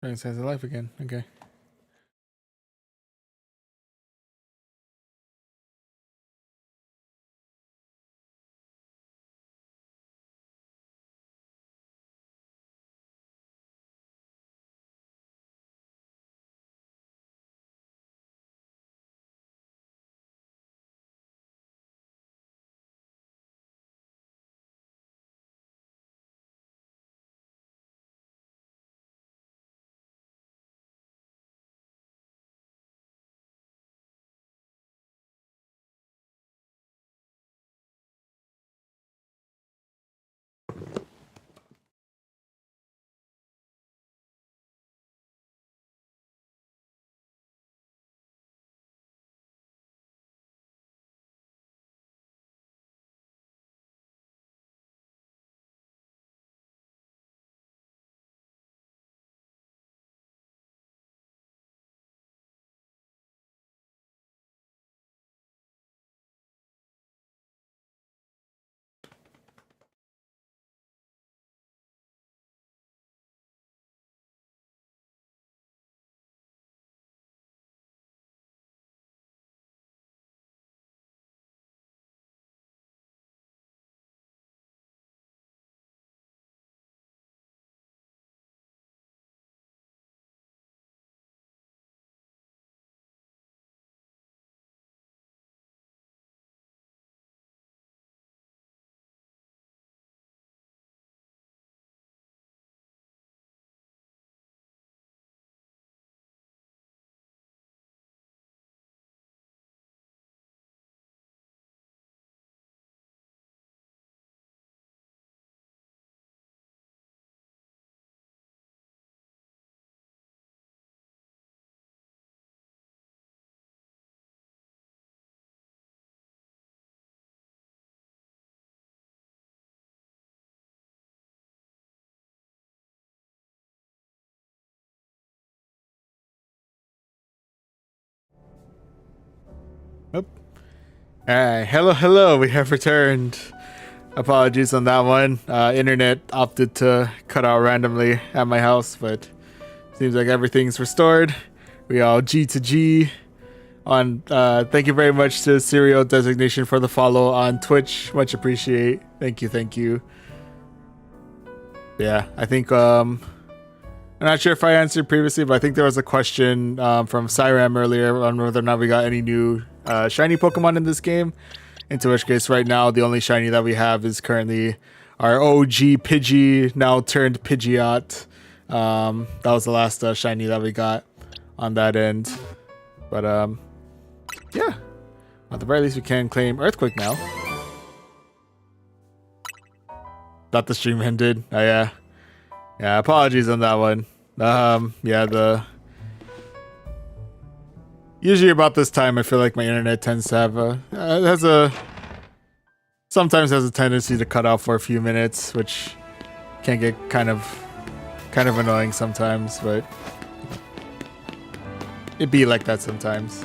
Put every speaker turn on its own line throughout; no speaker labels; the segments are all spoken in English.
It says alive again. Okay. Nope. Alright, hello, we have returned. Apologies on that one. Internet opted to cut out randomly at my house, but seems like everything's restored. We all G to G on thank you very much to Serial Designation for the follow on Twitch. Much appreciate. Thank you. Yeah, I think I'm not sure if I answered previously, but I think there was a question from Cyram earlier on whether or not we got any new shiny Pokemon in this game. Into which case, right now, the only shiny that we have is currently our OG Pidgey, now turned Pidgeot. That was the last shiny that we got on that end. But, yeah. At the very least, we can claim Earthquake now. Thought the stream ended. Oh, yeah. Yeah, apologies on that one. Yeah, usually about this time, I feel like my internet tends to have sometimes has a tendency to cut off for a few minutes, which can get kind of annoying sometimes, but it be like that sometimes.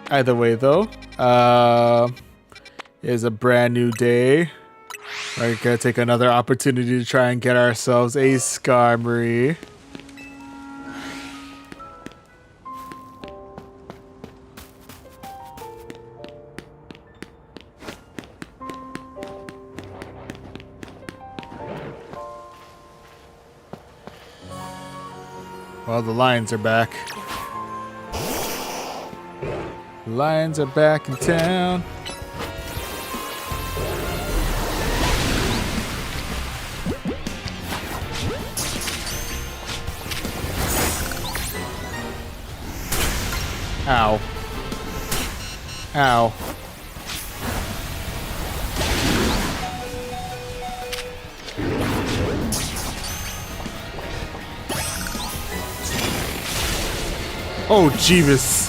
Either way, though, is a brand new day. We're gonna take another opportunity to try and get ourselves a Skarmory. Well, the Lions are back. The Lions are back in town. Ow. Ow. Oh, Jeebus.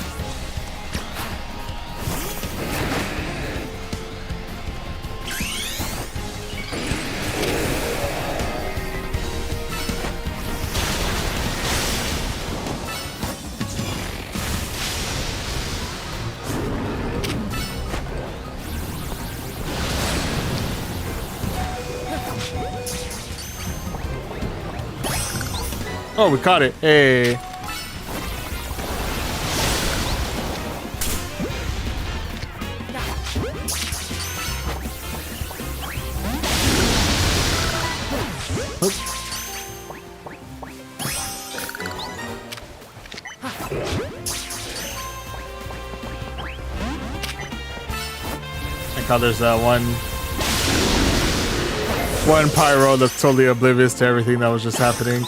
Oh, we caught it. Hey. How there's that one pyro that's totally oblivious to everything that was just happening.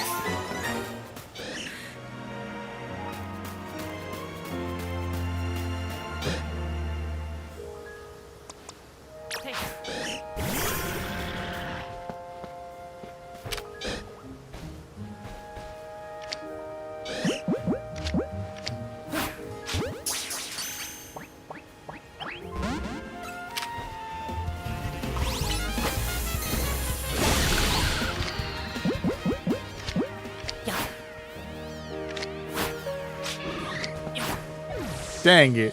Dang it.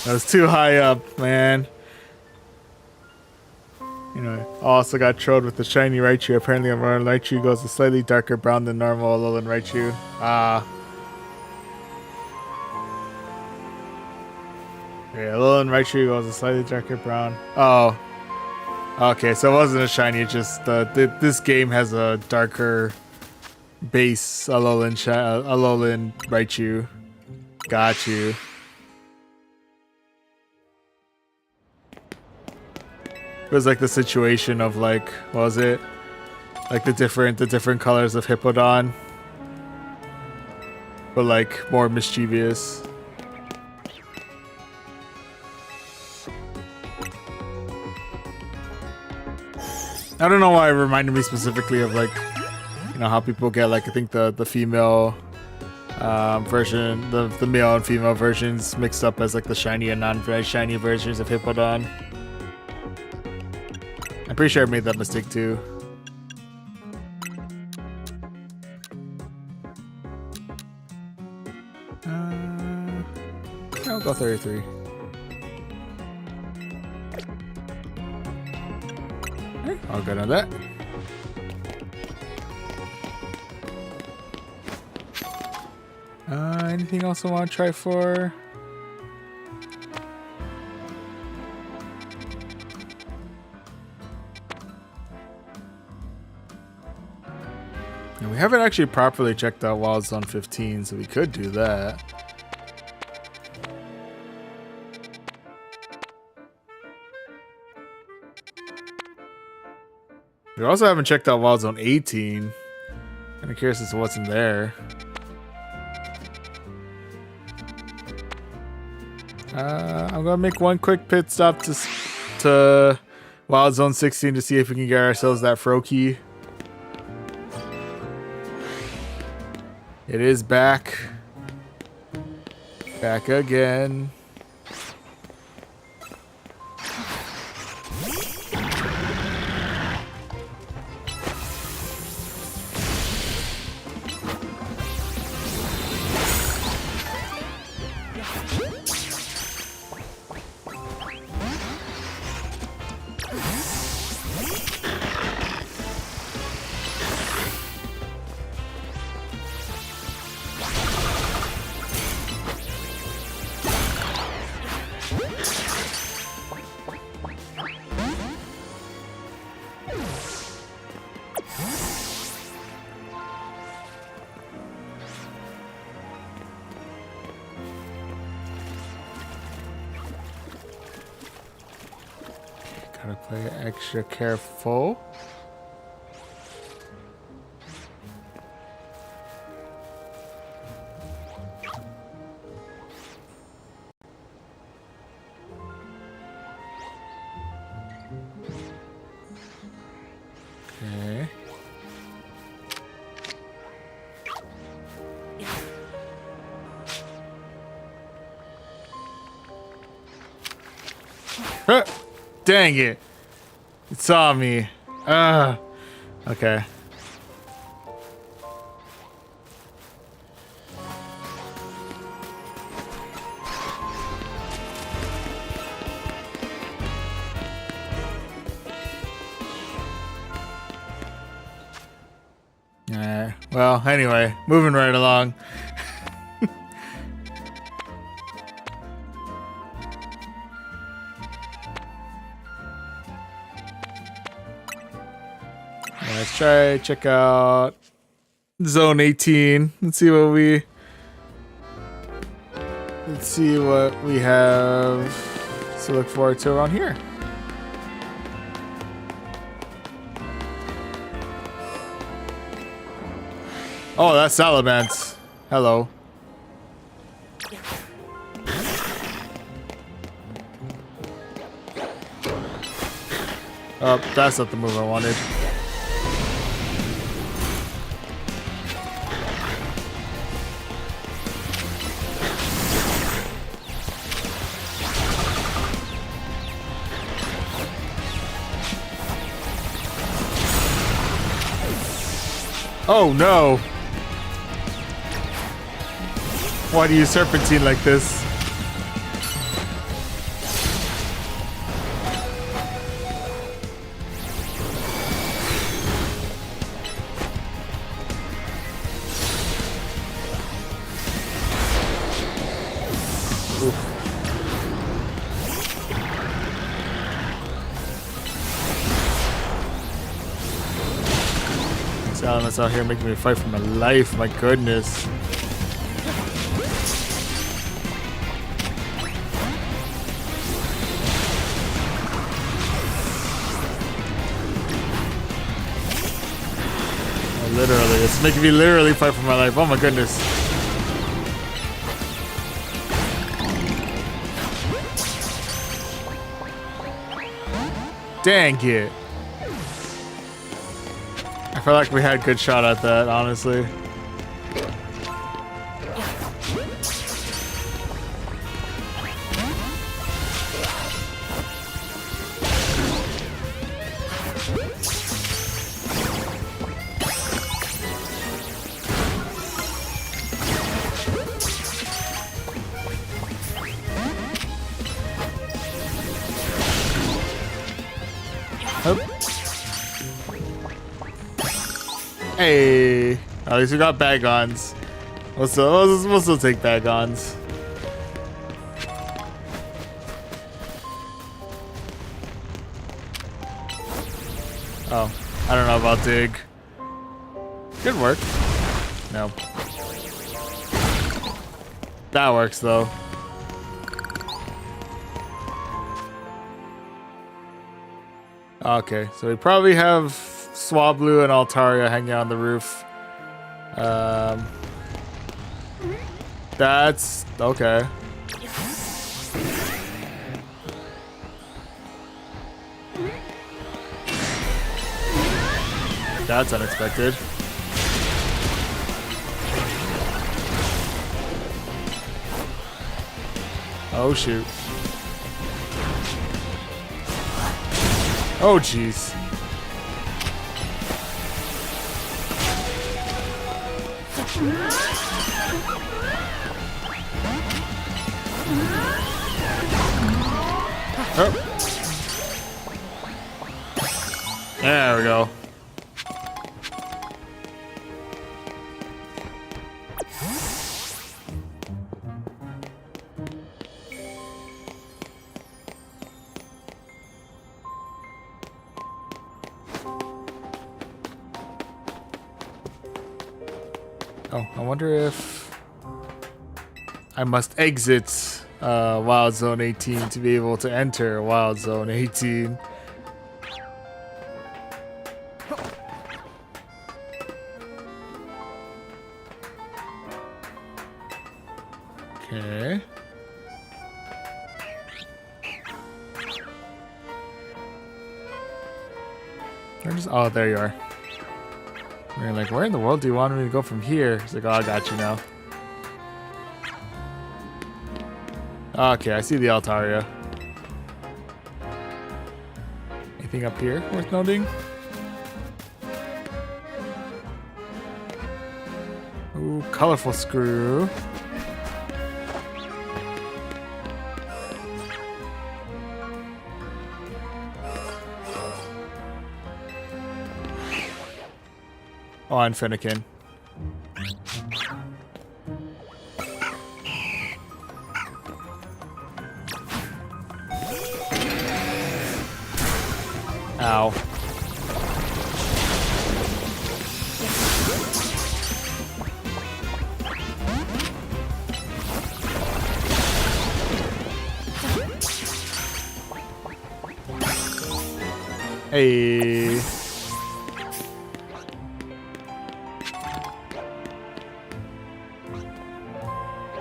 That was too high up, man. You know, also got trolled with the shiny Raichu. Apparently, a Alolan Raichu goes a slightly darker brown than normal Alolan Raichu. Ah. Yeah, Alolan Raichu goes a slightly darker brown. Oh. Okay, so it wasn't a shiny, it's just this game has a darker base Alolan Raichu. Got you. It was like the situation of like, what was it? Like the different colors of Hippodon, but like more mischievous. I don't know why it reminded me specifically of like, you know, how people get like, I think the female version, the male and female versions mixed up as like the shiny and non-very shiny versions of Hippodon. I'm pretty sure I made that mistake too. I'll go 33. Okay, all good on that. Anything else I want to try for? And we haven't actually properly checked out Wild Zone 15, so we could do that. We also haven't checked out Wild Zone 18. Kind of curious as to what's in there. I'm gonna make one quick pit stop to Wild Zone 16 to see if we can get ourselves that Froakie. It is back. Back again. Gotta play extra careful. Okay. Dang it. It saw me. Okay. Well, anyway, moving right along. Let's check out Zone 18. Let's see what we have to look forward to around here. Oh, that's Salamence. Hello. Oh, that's not the move I wanted. Oh no! Why do you serpentine like this? Salamence out here making me fight for my life, my goodness. Literally, it's making me literally fight for my life. Oh my goodness. Dang it. I felt like we had a good shot at that, honestly. Hey, at least we got Bagons. We'll still take Bagons. Oh, I don't know about Dig. Good work. No. That works though. Okay, so we probably have Swablu and Altaria hanging out on the roof. That's okay. That's unexpected. Oh shoot. Oh jeez. Oh. There we go. Oh, I wonder if I must exit Wild Zone 18 to be able to enter Wild Zone 18. Okay. Oh, there you are. You're like, where in the world do you want me to go from here? He's like, oh, I got you now. Okay, I see the Altaria. Anything up here worth noting? Ooh, colorful screw. Oh, and Finnegan. Ow. Hey.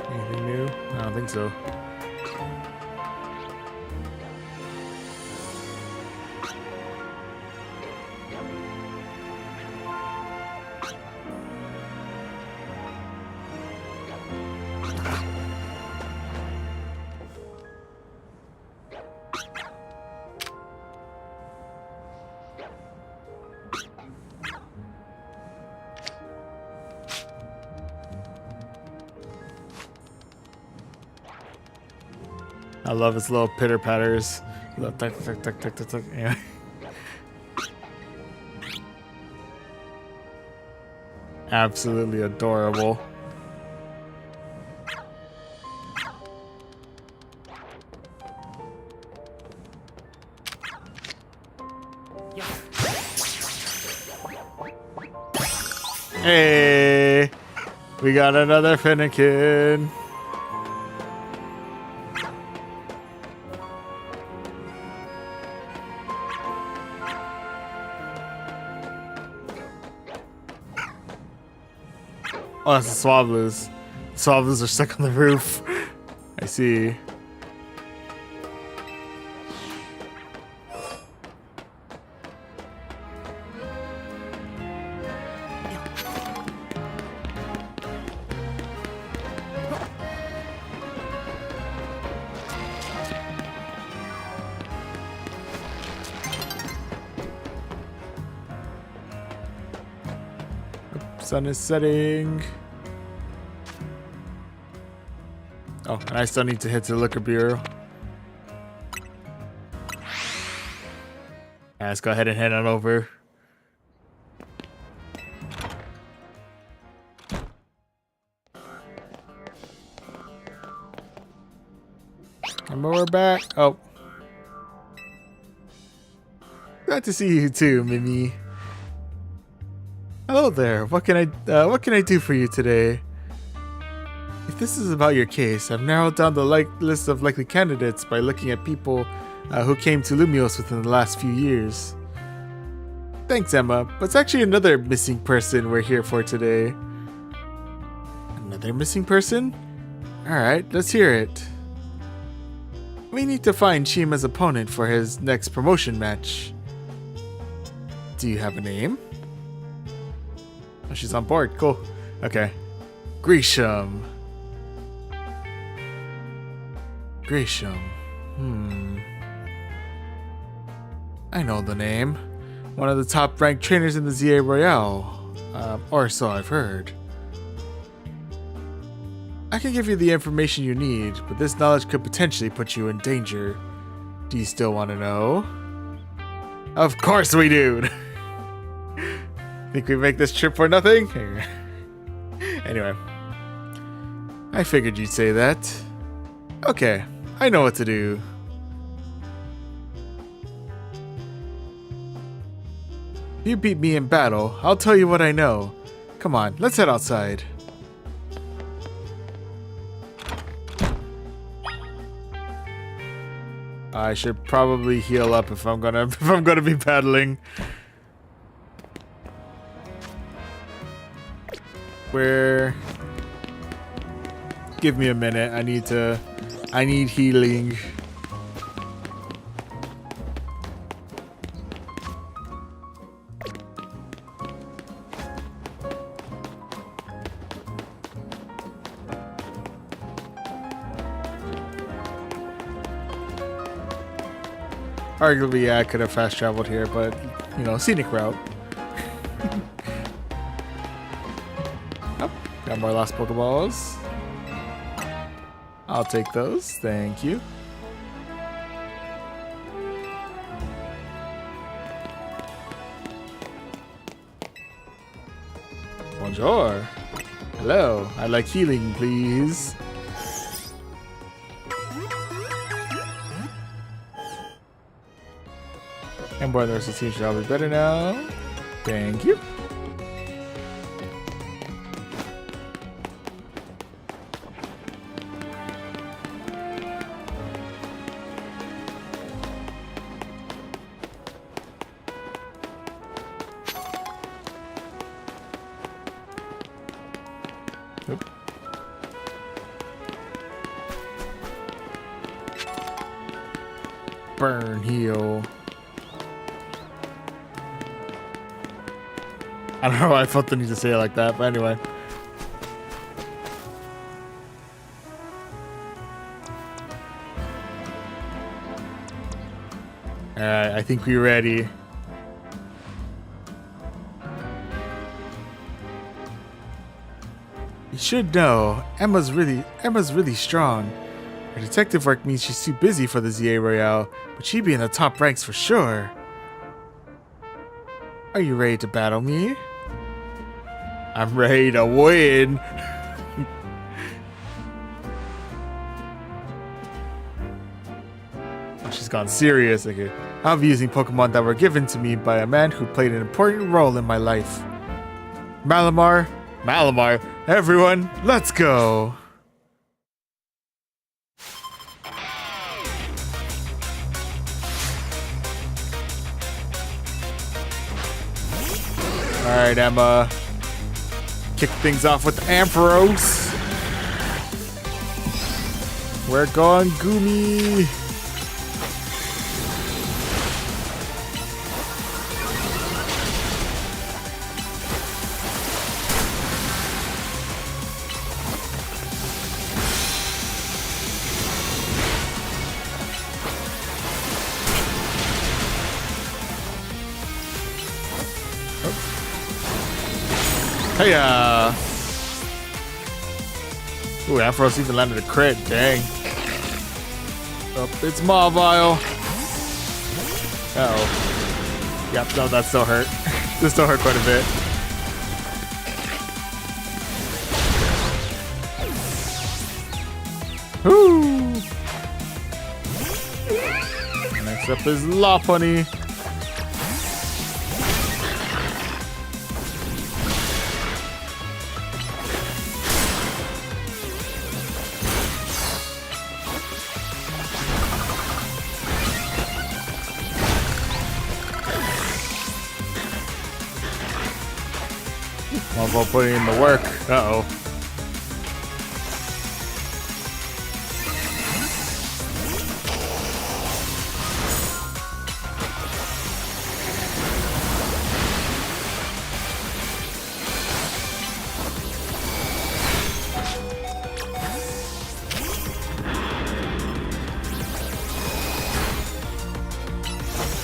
Anything new? I don't think so. I love his little pitter patters. Tuck, tuck, tuck, tuck, tuck, tuck. Yeah. Absolutely adorable. Hey, we got another Finnegan. Oh, that's the Swablu's. Swablu's are stuck on the roof. I see. Sun is setting. Oh, and I still need to hit the liquor bureau. Yeah, let's go ahead and head on over. And we're back. Oh. Glad to see you too, Mimi. Hello there. What can I do for you today? If this is about your case, I've narrowed down the list of likely candidates by looking at people who came to Lumiose within the last few years. Thanks, Emma, but it's actually another missing person we're here for today. Another missing person? Alright, let's hear it. We need to find Shima's opponent for his next promotion match. Do you have a name? Oh, she's on board. Cool. Okay. Grisham. Grisham. I know the name. One of the top-ranked trainers in the ZA Royale. Or so I've heard. I can give you the information you need, but this knowledge could potentially put you in danger. Do you still want to know? Of course we do! Think we make this trip for nothing? Anyway. I figured you'd say that. Okay, I know what to do. If you beat me in battle, I'll tell you what I know. Come on, let's head outside. I should probably heal up if I'm gonna be battling. Where? Give me a minute. I need healing. Arguably, yeah, I could have fast traveled here, but, you know, scenic route. Oh, got more lost Pokeballs. I'll take those, thank you. Bonjour. Hello, I'd like healing, please. And boy, the rest of the team should all be better now. Thank you. Nope. Burn, heal. I don't know why I felt the need to say it like that, but anyway. Alright, I think we're ready. You should know, Emma's really strong. Her detective work means she's too busy for the ZA Royale, but she'd be in the top ranks for sure. Are you ready to battle me? I'm ready to win. Oh, she's gone serious. Okay. I'll be using Pokemon that were given to me by a man who played an important role in my life. Malamar, everyone, let's go. Alright, Emma. Kick things off with Ampharos. We're going Goomy. Hey, ooh, Ampharos even landed a crit, dang. Oh, it's Mawile. Uh-oh. Yep, no, that still hurt. This still hurt quite a bit. Woo! Next up is Lopunny. While putting in the work. Uh-oh.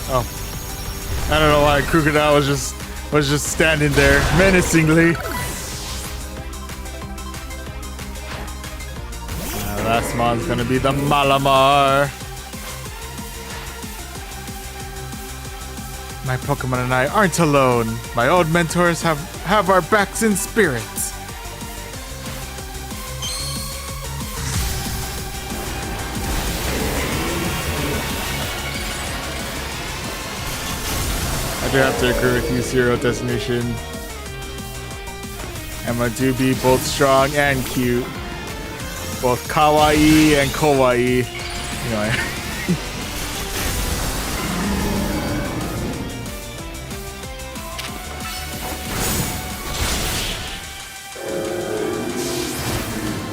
Oh. I don't know why Crocodile was just standing there menacingly. Last mon's gonna be the Malamar. My Pokemon and I aren't alone. My old mentors have our backs in spirit. I do have to agree with you, Zero Destination. Emma do be both strong and cute. Both kawaii and kawaii. Anyway.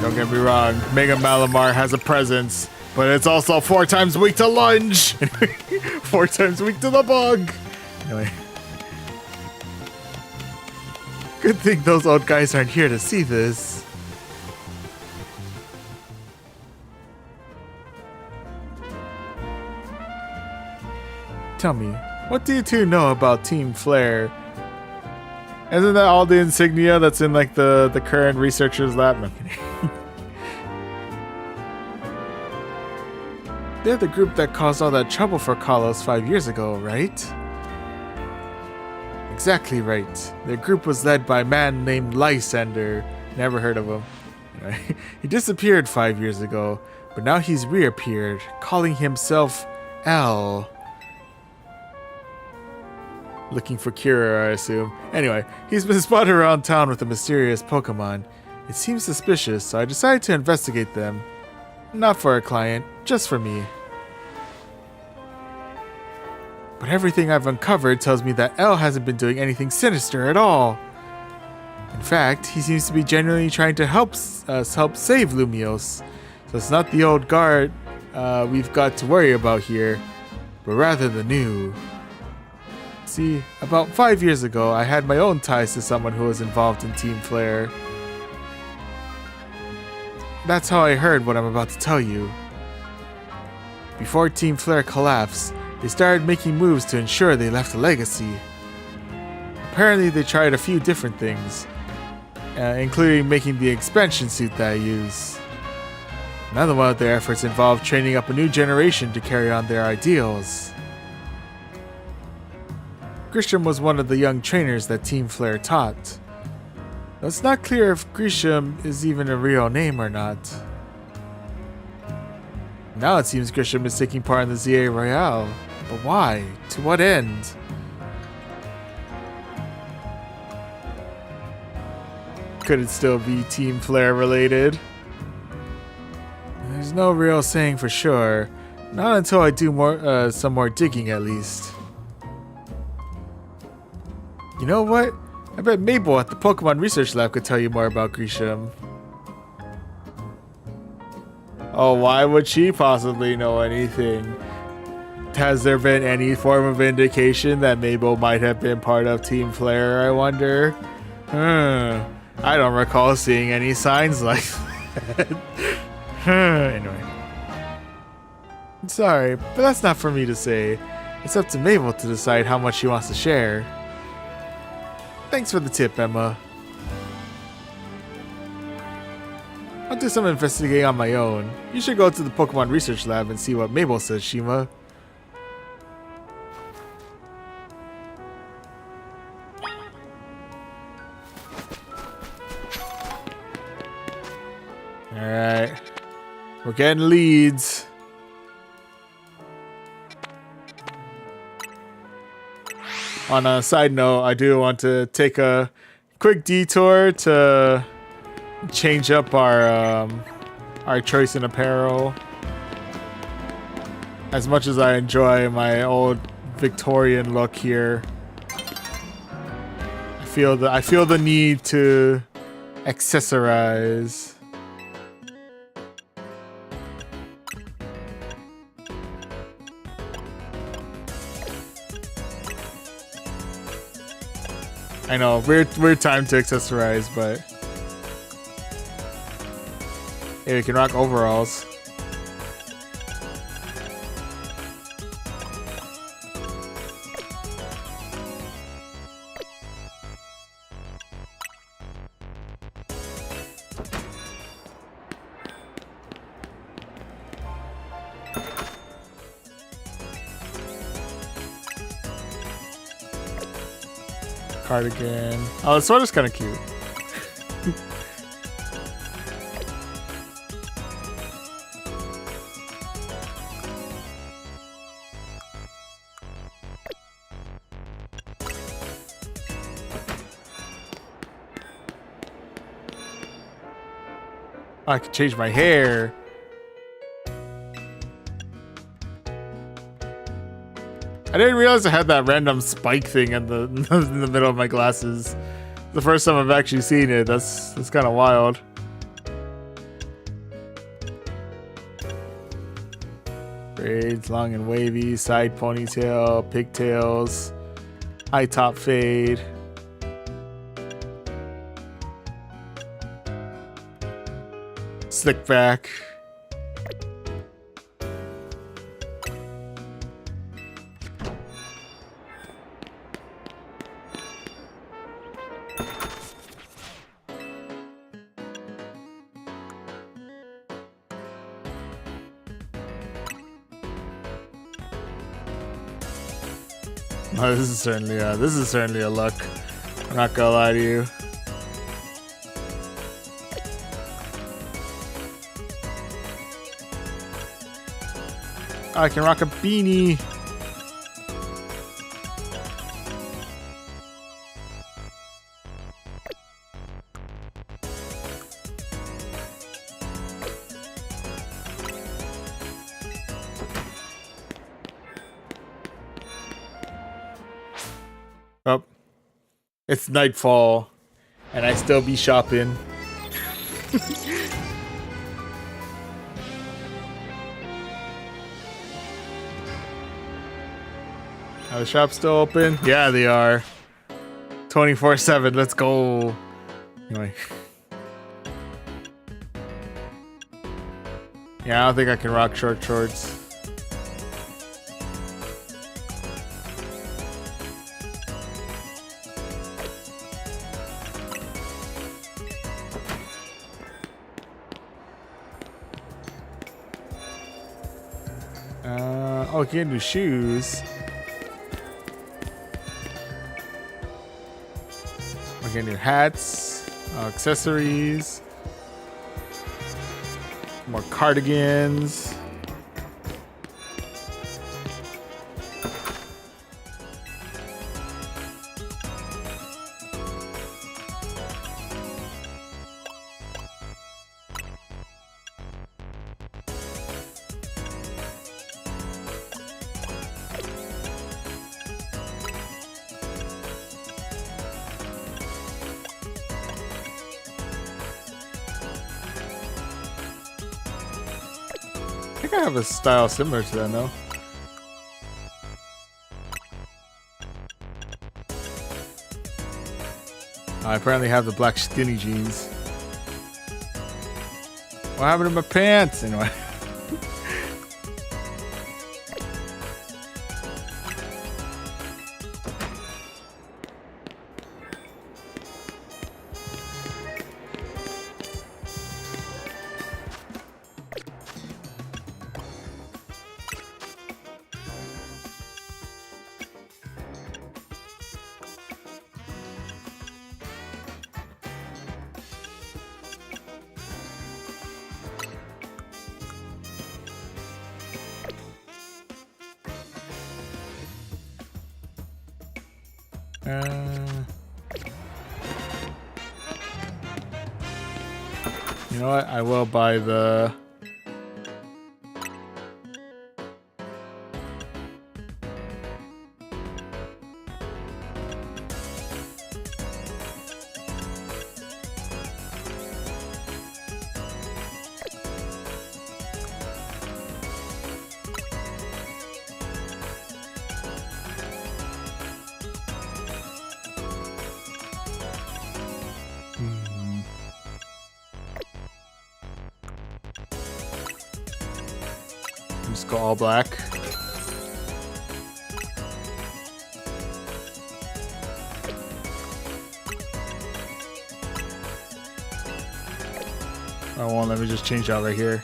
Don't get me wrong, Mega Malamar has a presence, but it's also 4 times weak to lunge. 4 times weak to the bug. Anyway. Good thing those old guys aren't here to see this. Tell me, what do you two know about Team Flare? Isn't that all the insignia that's in like the current researcher's lab? No, I'm kidding. They're the group that caused all that trouble for Kalos 5 years ago, right? Exactly right. Their group was led by a man named Lysander. Never heard of him. He disappeared 5 years ago, but now he's reappeared, calling himself L. Looking for Kira, I assume. Anyway, he's been spotted around town with a mysterious Pokémon. It seems suspicious, so I decided to investigate them. Not for a client, just for me. But everything I've uncovered tells me that L hasn't been doing anything sinister at all. In fact, he seems to be genuinely trying to help save Lumiose. So it's not the old guard we've got to worry about here, but rather the new. See, about 5 years ago, I had my own ties to someone who was involved in Team Flare. That's how I heard what I'm about to tell you. Before Team Flare collapsed, they started making moves to ensure they left a legacy. Apparently, they tried a few different things, including making the expansion suit that I use. Another one of their efforts involved training up a new generation to carry on their ideals. Grisham was one of the young trainers that Team Flare taught. Though it's not clear if Grisham is even a real name or not. Now it seems Grisham is taking part in the ZA Royale. But why? To what end? Could it still be Team Flare related? There's no real saying for sure. Not until I do some more digging at least. You know what? I bet Mabel at the Pokemon Research Lab could tell you more about Grisham. Oh, why would she possibly know anything? Has there been any form of indication that Mabel might have been part of Team Flare, I wonder? I don't recall seeing any signs like that. Anyway. Sorry, but that's not for me to say. It's up to Mabel to decide how much she wants to share. Thanks for the tip, Emma. I'll do some investigating on my own. You should go to the Pokemon Research Lab and see what Mabel says, Shima. Alright. We're getting leads. On a side note, I do want to take a quick detour to change up our choice in apparel. As much as I enjoy my old Victorian look here, I feel the need to accessorize. I know, weird time to accessorize, but hey, we can rock overalls. Cardigan. Oh, the sweater's kind of cute. Oh, I can change my hair. I didn't realize I had that random spike thing in the middle of my glasses. The first time I've actually seen it. That's kind of wild. Braids, long and wavy, side ponytail, pigtails, high top fade. Slick back. Oh, this is certainly a look. I'm not gonna lie to you. I can rock a beanie. Oh, it's nightfall, and I still be shopping. Are the shops still open? Yeah, they are. 24/7. Let's go. Anyway. Yeah, I don't think I can rock short shorts. Oh, you can do shoes. I can do hats, accessories, more cardigans. I think I have a style similar to that, no? I apparently have the black skinny jeans. What happened to my pants? Anyway. You know what? I will buy the... Just go all black. Oh, well, let me just change out right here.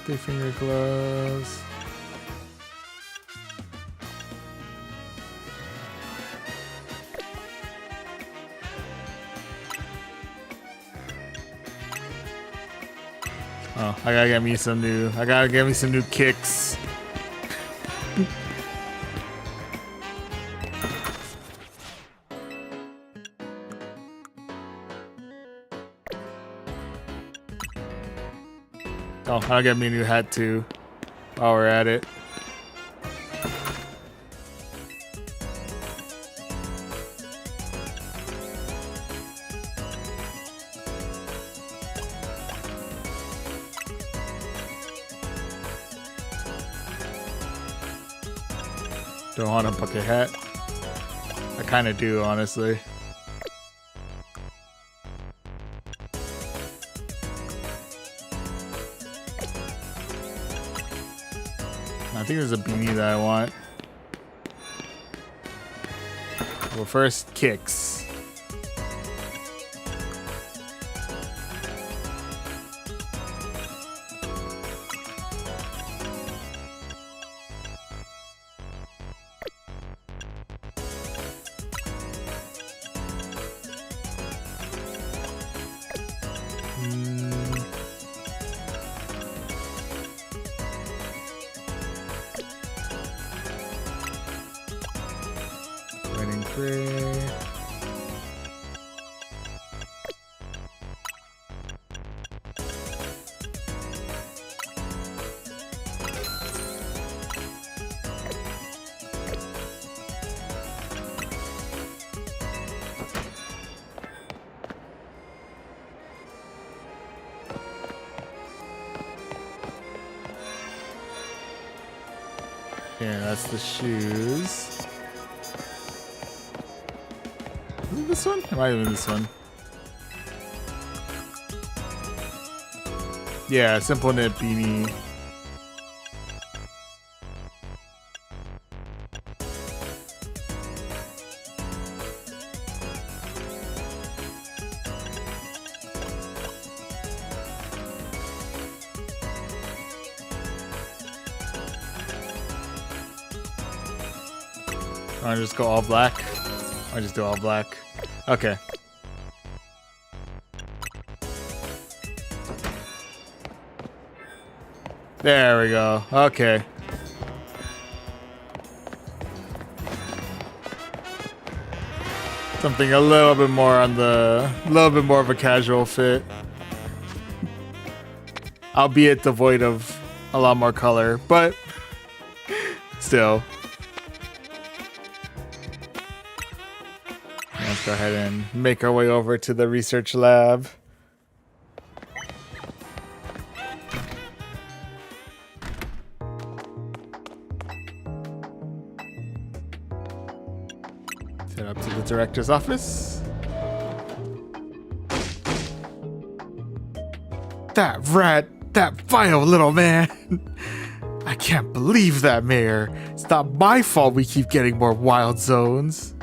Three finger gloves. Oh, I gotta get me some new. I gotta get me some new kicks. Oh, I'll get me a new hat too while we're at it. Don't want a bucket hat. I kind of do, honestly. I think there's a beanie that I want. Well, first, kicks. Gray. Yeah, that's the shoes. Is it this one? It might have been this one. Yeah, simple knit beanie. I just go all black. I just do all black. Okay. There we go. Okay. Something a little bit more on the, more of a casual fit. Albeit devoid of a lot more color, but still. Let's go ahead and make our way over to the research lab. Head up to the director's office. That rat, that vile little man. I can't believe that, Mayor. It's not my fault we keep getting more wild zones.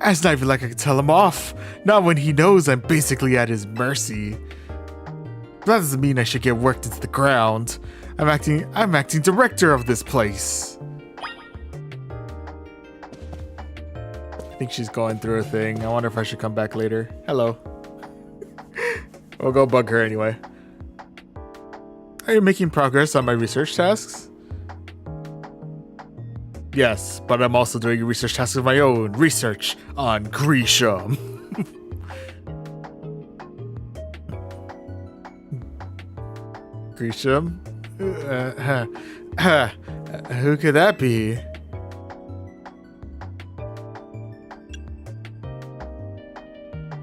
It's not even like I can tell him off. Not when he knows I'm basically at his mercy. That doesn't mean I should get worked into the ground. I'm acting director of this place. I think she's going through a thing. I wonder if I should come back later. Hello. We'll go bug her anyway. Are you making progress on my research tasks? Yes, but I'm also doing a research task of my own. Research on Grisham. Grisham? Who could that be?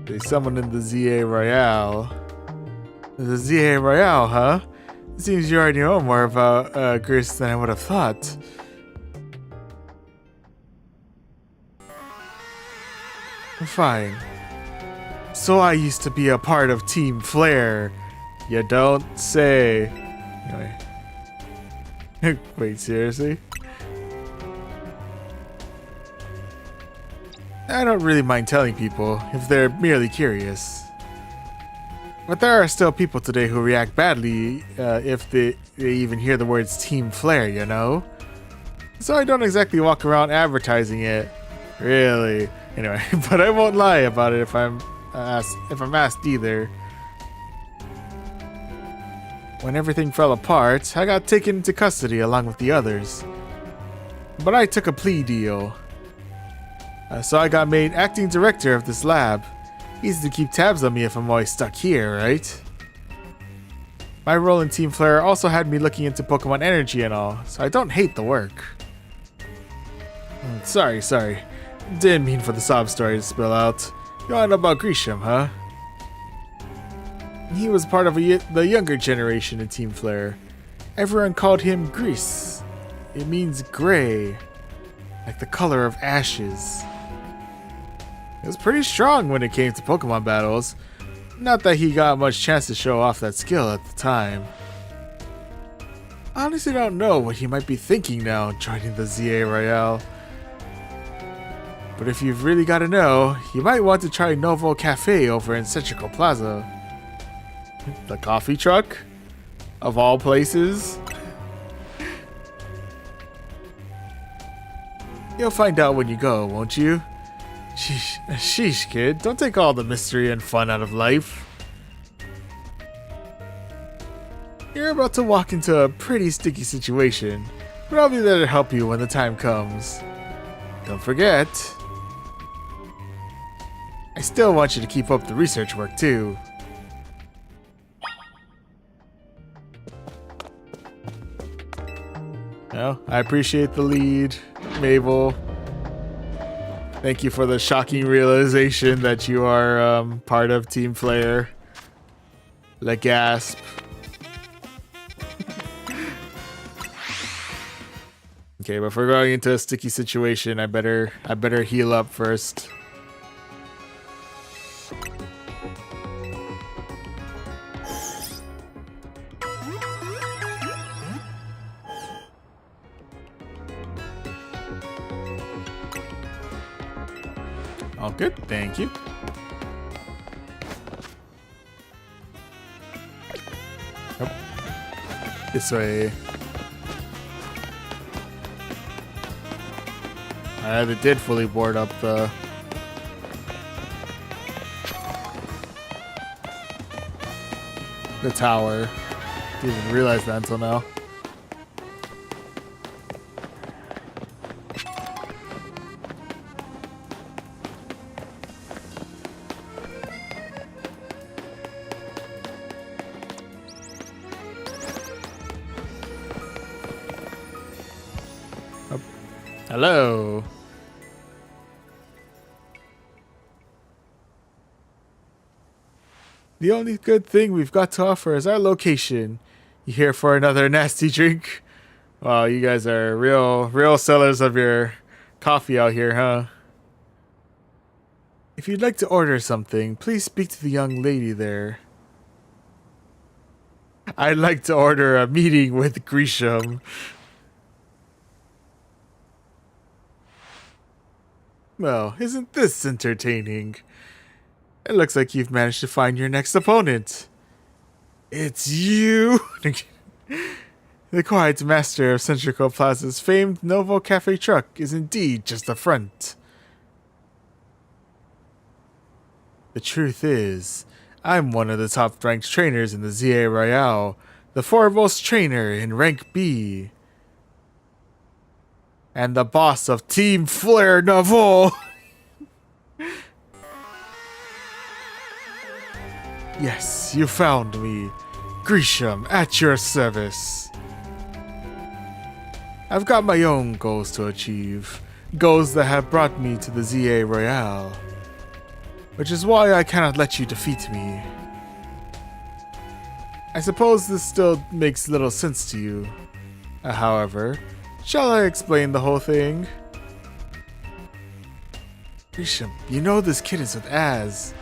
There's someone in the ZA Royale. The ZA Royale, huh? It seems you already know more about Gris than I would have thought. Fine. So I used to be a part of Team Flare. You don't say. Anyway. Wait, seriously? I don't really mind telling people if they're merely curious. But there are still people today who react badly if they even hear the words Team Flare, you know? So I don't exactly walk around advertising it. Really. Anyway, but I won't lie about it if I'm asked either. When everything fell apart, I got taken into custody along with the others. But I took a plea deal. So I got made acting director of this lab. Easy to keep tabs on me if I'm always stuck here, right? My role in Team Flare also had me looking into Pokemon energy and all, so I don't hate the work. Sorry. Didn't mean for the sob story to spill out. You all know about Grisham, huh? He was part of the younger generation in Team Flare. Everyone called him Gris. It means gray, like the color of ashes. He was pretty strong when it came to Pokemon battles. Not that he got much chance to show off that skill at the time. I honestly don't know what he might be thinking now joining the ZA Royale. But if you've really got to know, you might want to try Novo Cafe over in Centrical Plaza. The coffee truck? Of all places? You'll find out when you go, won't you? Sheesh, kid. Don't take all the mystery and fun out of life. You're about to walk into a pretty sticky situation, but I'll be there to help you when the time comes. Don't forget, I still want you to keep up the research work too. Well, I appreciate the lead, Mabel. Thank you for the shocking realization that you are part of Team Flare. Le gasp. Okay, but if we're going into a sticky situation, I better heal up first. All good, thank you. Nope. This way. I either did fully board up the tower. Didn't even realize that until now. Oh. Hello. The only good thing we've got to offer is our location. You here for another nasty drink? Wow, you guys are real sellers of your coffee out here, huh? If you'd like to order something, please speak to the young lady there. I'd like to order a meeting with Grisham. Well, isn't this entertaining? It looks like you've managed to find your next opponent. It's you! The quiet master of Centrico Plaza's famed Novo Cafe truck is indeed just a front. The truth is, I'm one of the top-ranked trainers in the ZA Royale, the foremost trainer in rank B, and the boss of Team Flare Novo! Yes, you found me. Grisham, at your service. I've got my own goals to achieve. Goals that have brought me to the ZA Royale. Which is why I cannot let you defeat me. I suppose this still makes little sense to you. However, shall I explain the whole thing? Grisham, you know this kid is with Az.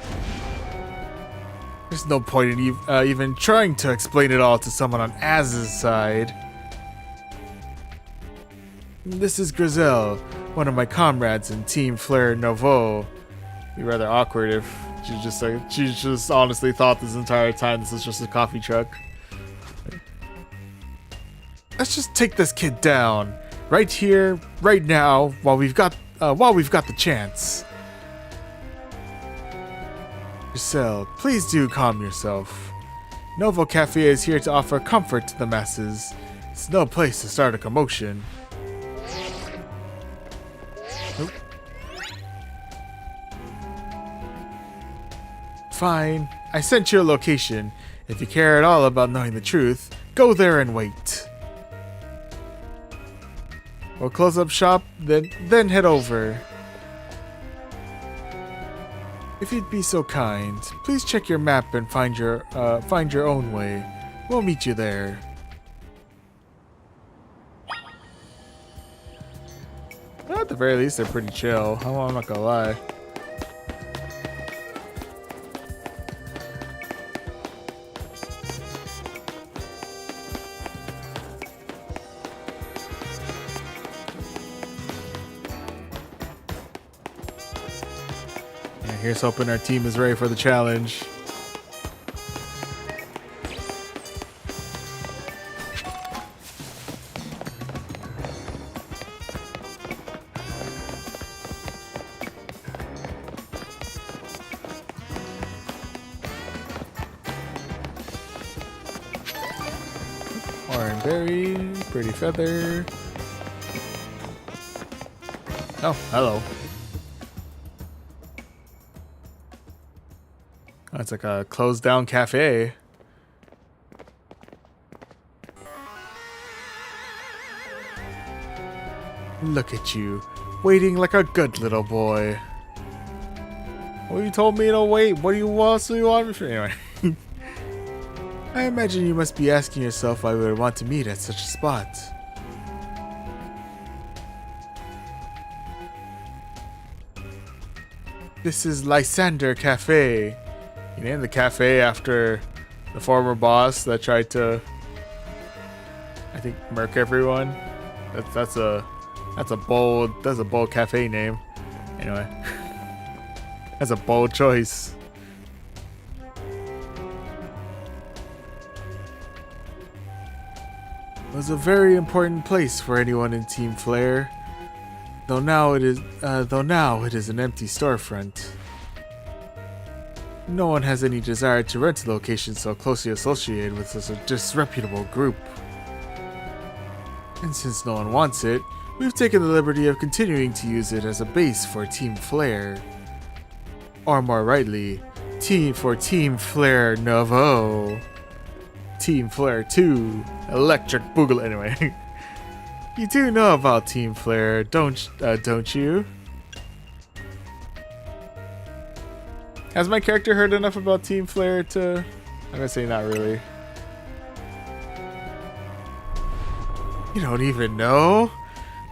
There's no point in even trying to explain it all to someone on Az's side. This is Grizel, one of my comrades in Team Flare Novo. It'd be rather awkward if she just honestly thought this entire time this was just a coffee truck. Let's just take this kid down right here, right now, while we've got the chance. Giselle, please do calm yourself. Novo Cafe is here to offer comfort to the masses. It's no place to start a commotion. Nope. Fine, I sent you a location. If you care at all about knowing the truth, go there and wait. We'll close up shop, then head over. If you'd be so kind, please check your map and find your own way. We'll meet you there. Well, at the very least, they're pretty chill. I'm not gonna lie. Here's hoping our team is ready for the challenge. Orange berry, pretty feather. Oh, hello. It's like a closed down cafe. Look at you, waiting like a good little boy. Well, you told me to wait. What do you want? So you want me for anyway? I imagine you must be asking yourself why we would want to meet at such a spot. This is Lysander Cafe. You named the cafe after the former boss that tried to, I think, murk everyone. That's a bold cafe name. Anyway, that's a bold choice. It was a very important place for anyone in Team Flare. Though now it is an empty storefront. No one has any desire to rent a location so closely associated with such a disreputable group. And since no one wants it, we've taken the liberty of continuing to use it as a base for Team Flare. Or more rightly, Team Flare Novo. Team Flare 2, Electric Boogaloo. Anyway, you do know about Team Flare, don't you? Has my character heard enough about Team Flare to... I'm gonna say not really. You don't even know?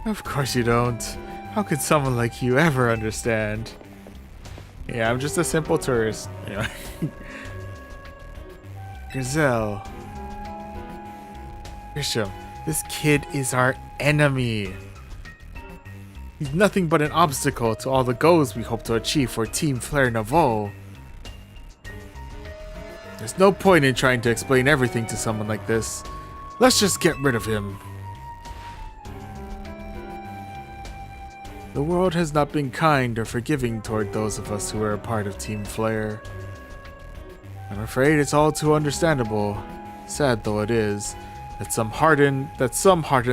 Of course you don't. How could someone like you ever understand? Yeah, I'm just a simple tourist. Anyway. Griselle. Grisham, this kid is our enemy. He's nothing but an obstacle to all the goals we hope to achieve for Team Flare Nouveau. There's no point in trying to explain everything to someone like this. Let's just get rid of him. The world has not been kind or forgiving toward those of us who are a part of Team Flare. I'm afraid it's all too understandable, sad though it is, that some harden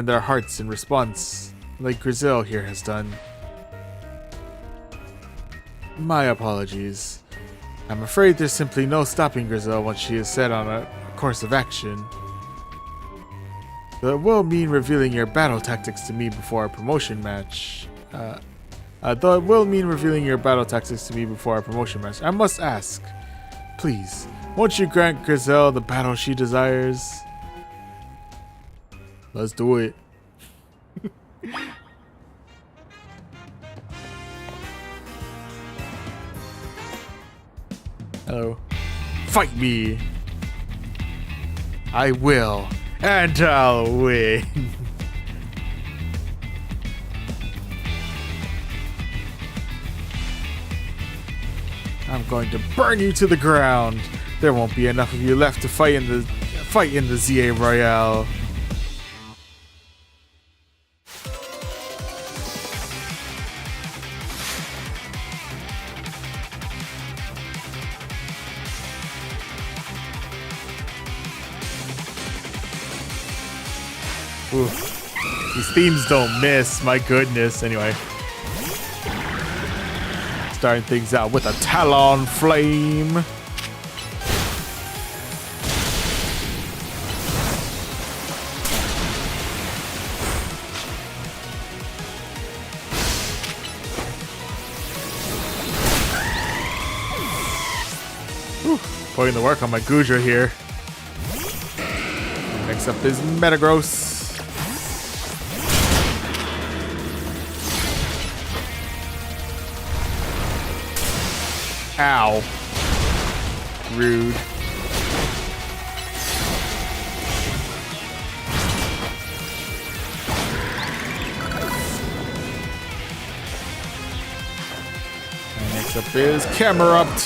their hearts in response, like Griselle here has done. My apologies. I'm afraid there's simply no stopping Griselle once she is set on a course of action. Though it will mean revealing your battle tactics to me before our promotion match. I must ask, please, won't you grant Griselle the battle she desires? Let's do it. Hello. Fight me! I will, and I'll win. I'm going to burn you to the ground. There won't be enough of you left to fight in the ZA Royale. Ooh. These themes don't miss, my goodness. Anyway. Starting things out with a Talon Flame. Whew. Putting the work on my Gudra here. Next up is Metagross. Ow. Rude. And next up is Camerupt.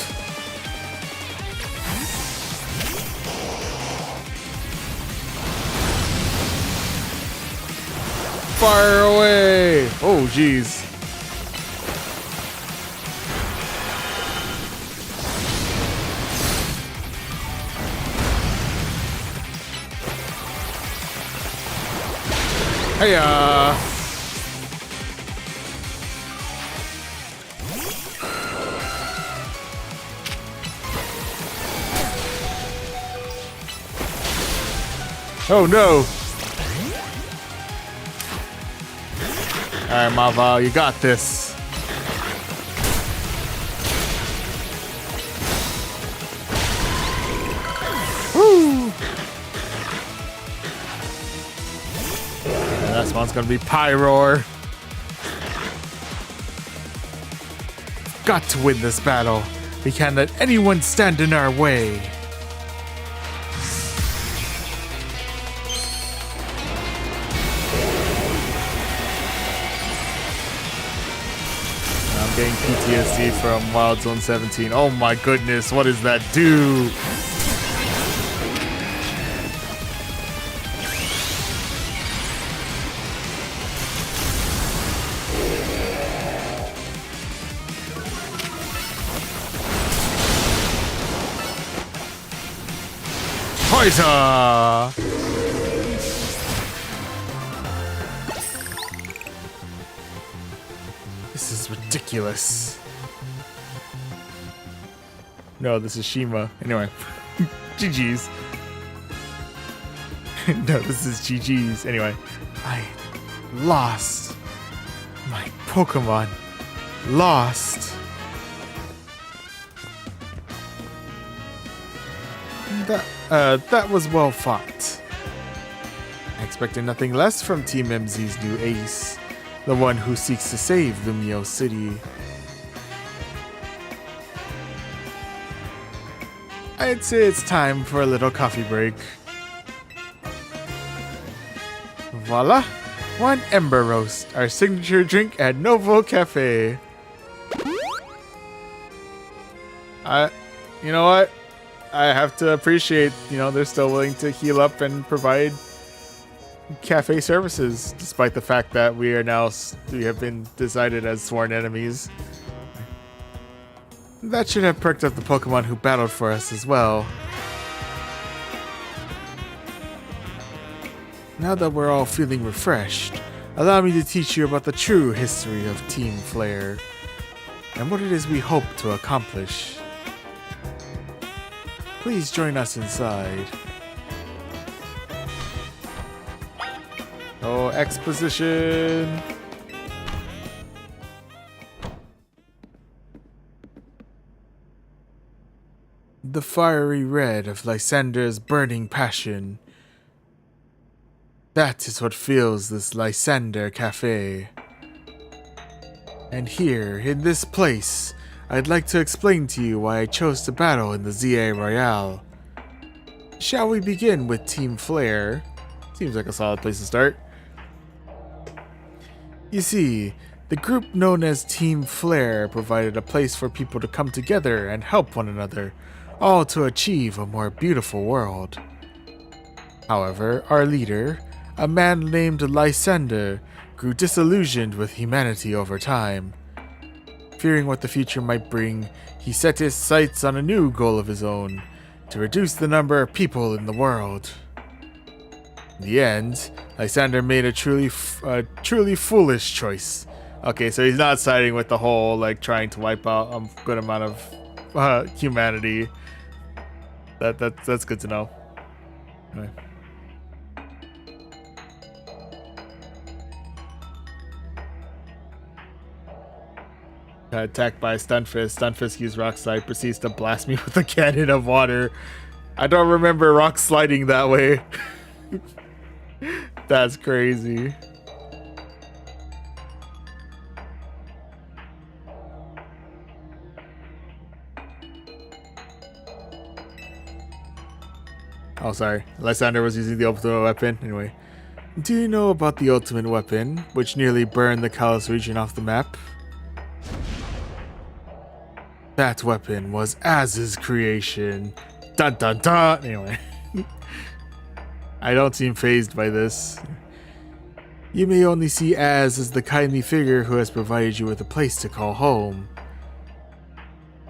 Fire away! Oh, jeez. Hiya! Oh no! Alright, Mava, you got this. Woo! And this one's gonna be Pyroar. Got to win this battle. We can't let anyone stand in our way. I'm getting PTSD from Wild Zone 17. Oh my goodness, what does that do? Poison! This is ridiculous. No, this is Shima. Anyway, GG's. No, this is GG's. Anyway, I lost. My Pokemon lost. That was well fought. I expected nothing less from Team MZ's new ace, the one who seeks to save Lumiose City. I'd say it's time for a little coffee break. Voila! One Ember Roast, our signature drink at Novo Cafe. You know what? I have to appreciate, they're still willing to heal up and provide cafe services, despite the fact that we have been decided as sworn enemies. That should have perked up the Pokemon who battled for us as well. Now that we're all feeling refreshed, allow me to teach you about the true history of Team Flare, and what it is we hope to accomplish. Please join us inside. Oh, exposition! The fiery red of Lysander's burning passion. That is what fills this Lysander Cafe. And here, in this place, I'd like to explain to you why I chose to battle in the ZA Royale. Shall we begin with Team Flare? Seems like a solid place to start. You see, the group known as Team Flare provided a place for people to come together and help one another, all to achieve a more beautiful world. However, our leader, a man named Lysander, grew disillusioned with humanity over time. Fearing what the future might bring, he set his sights on a new goal of his own, to reduce the number of people in the world. In the end, Lysander made a truly foolish choice. Okay, so he's not siding with the whole, trying to wipe out a good amount of humanity. That's good to know. Anyway. Attacked by Stunfisk. Stunfisk used Rock Slide, proceeds to blast me with a cannon of water. I don't remember Rock Sliding that way. That's crazy. Oh, sorry. Lysander was using the ultimate weapon. Anyway. Do you know about the ultimate weapon, which nearly burned the Kalos region off the map? That weapon was Az's creation. Dun dun dun! Anyway. I don't seem fazed by this. You may only see Az as the kindly figure who has provided you with a place to call home.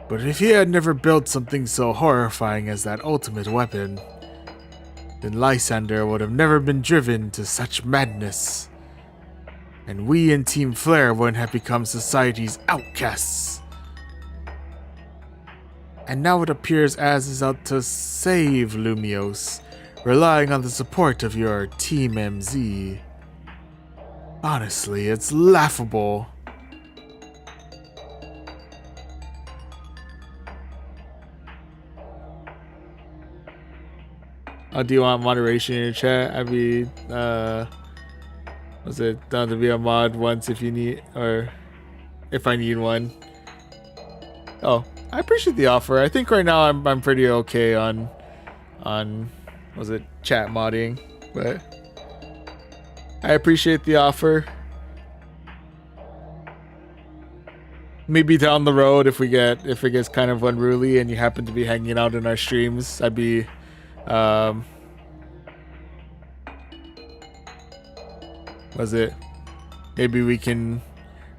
But if he had never built something so horrifying as that ultimate weapon, then Lysander would have never been driven to such madness. And we in Team Flare wouldn't have become society's outcasts. And now it appears Az is out to save Lumiose, relying on the support of your Team MZ. Honestly, it's laughable. Oh, do you want moderation in your chat? I mean, was it down to be a mod once if you need, or if I need one? Oh, I appreciate the offer. I think right now I'm pretty okay on was it chat modding, but I appreciate the offer. Maybe down the road if it gets kind of unruly and you happen to be hanging out in our streams, I'd be was it? Maybe we can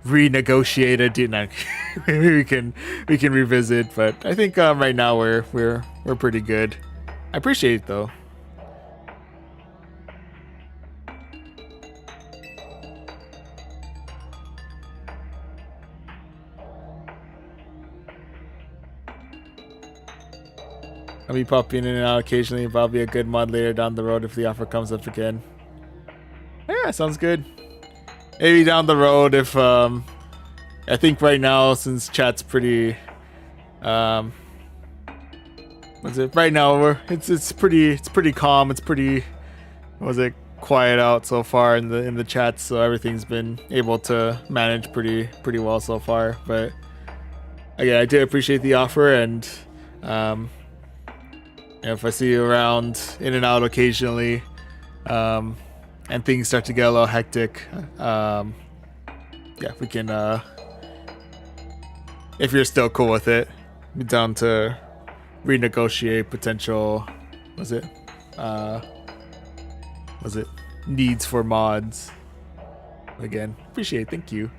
renegotiate a deal. No, maybe we can revisit. But I think right now we're pretty good. I appreciate it though. I'll be popping in and out occasionally, but I'll be a good mod later down the road if the offer comes up again. Yeah, sounds good. Maybe down the road if I think right now since chat's pretty what's it right now it's pretty calm, it's pretty quiet out so far in the chat, so everything's been able to manage pretty well so far. But again, I do appreciate the offer, and if I see you around in and out occasionally, and things start to get a little hectic, yeah, we can, if you're still cool with it, be down to renegotiate potential, was it needs for mods. Again, appreciate, thank you.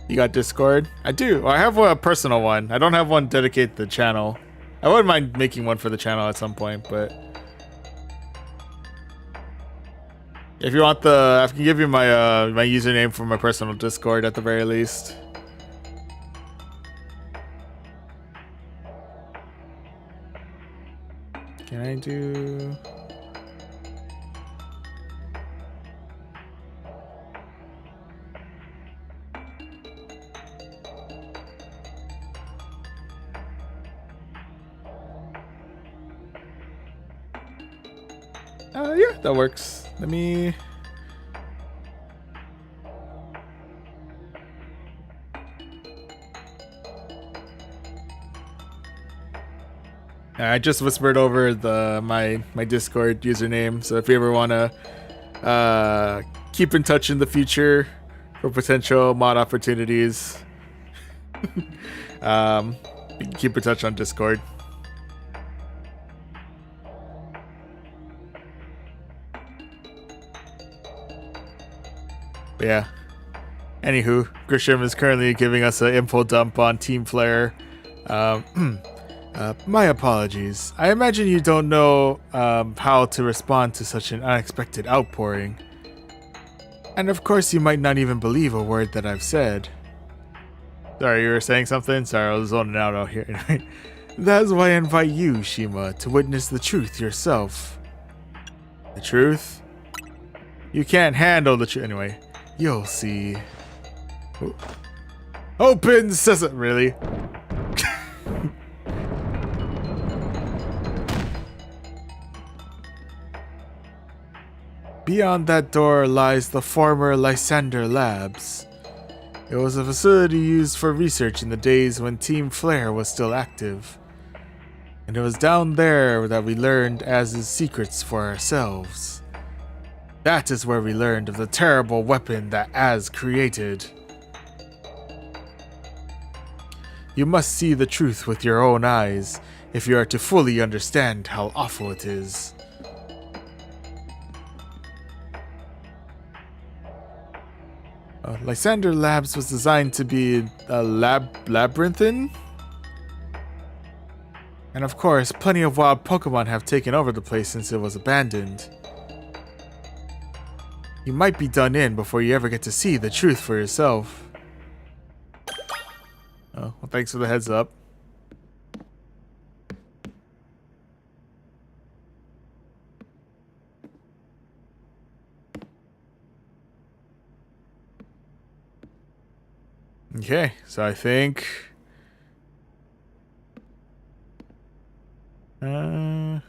You got Discord? I do. I have a personal one. I don't have one dedicated to the channel. I wouldn't mind making one for the channel at some point, but if you want I can give you my my username for my personal Discord at the very least. Can I do? Yeah, that works. Let me. I just whispered over my Discord username, so if you ever want to keep in touch in the future for potential mod opportunities, you can keep in touch on Discord. But yeah. Anywho, Grisham is currently giving us an info dump on Team Flare. My apologies. I imagine you don't know how to respond to such an unexpected outpouring. And of course you might not even believe a word that I've said. Sorry, you were saying something? Sorry, I was zoning out here. That is why I invite you, Shima, to witness the truth yourself. The truth? You can't handle the truth. Anyway, you'll see. Open sesame. Really? Beyond that door lies the former Lysander Labs. It was a facility used for research in the days when Team Flare was still active. And it was down there that we learned Az's secrets for ourselves. That is where we learned of the terrible weapon that Az created. You must see the truth with your own eyes if you are to fully understand how awful it is. Lysander Labs was designed to be a labyrinthine? And of course, plenty of wild Pokémon have taken over the place since it was abandoned. You might be done in before you ever get to see the truth for yourself. Oh, well, thanks for the heads up. Okay, so I think... You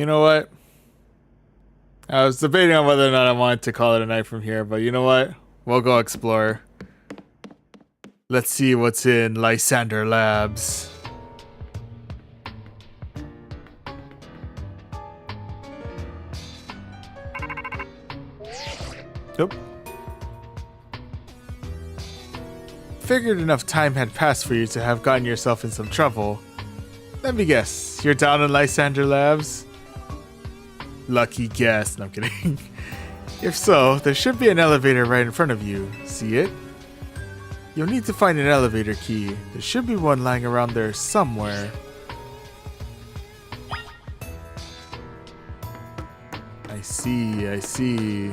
know what? I was debating on whether or not I wanted to call it a night from here, but you know what? We'll go explore. Let's see what's in Lysander Labs. Nope. Figured enough time had passed for you to have gotten yourself in some trouble. Let me guess, you're down in Lysander Labs? Lucky guess. No, I'm kidding. If so, there should be an elevator right in front of you. See it? You'll need to find an elevator key. There should be one lying around there somewhere. I see, I see.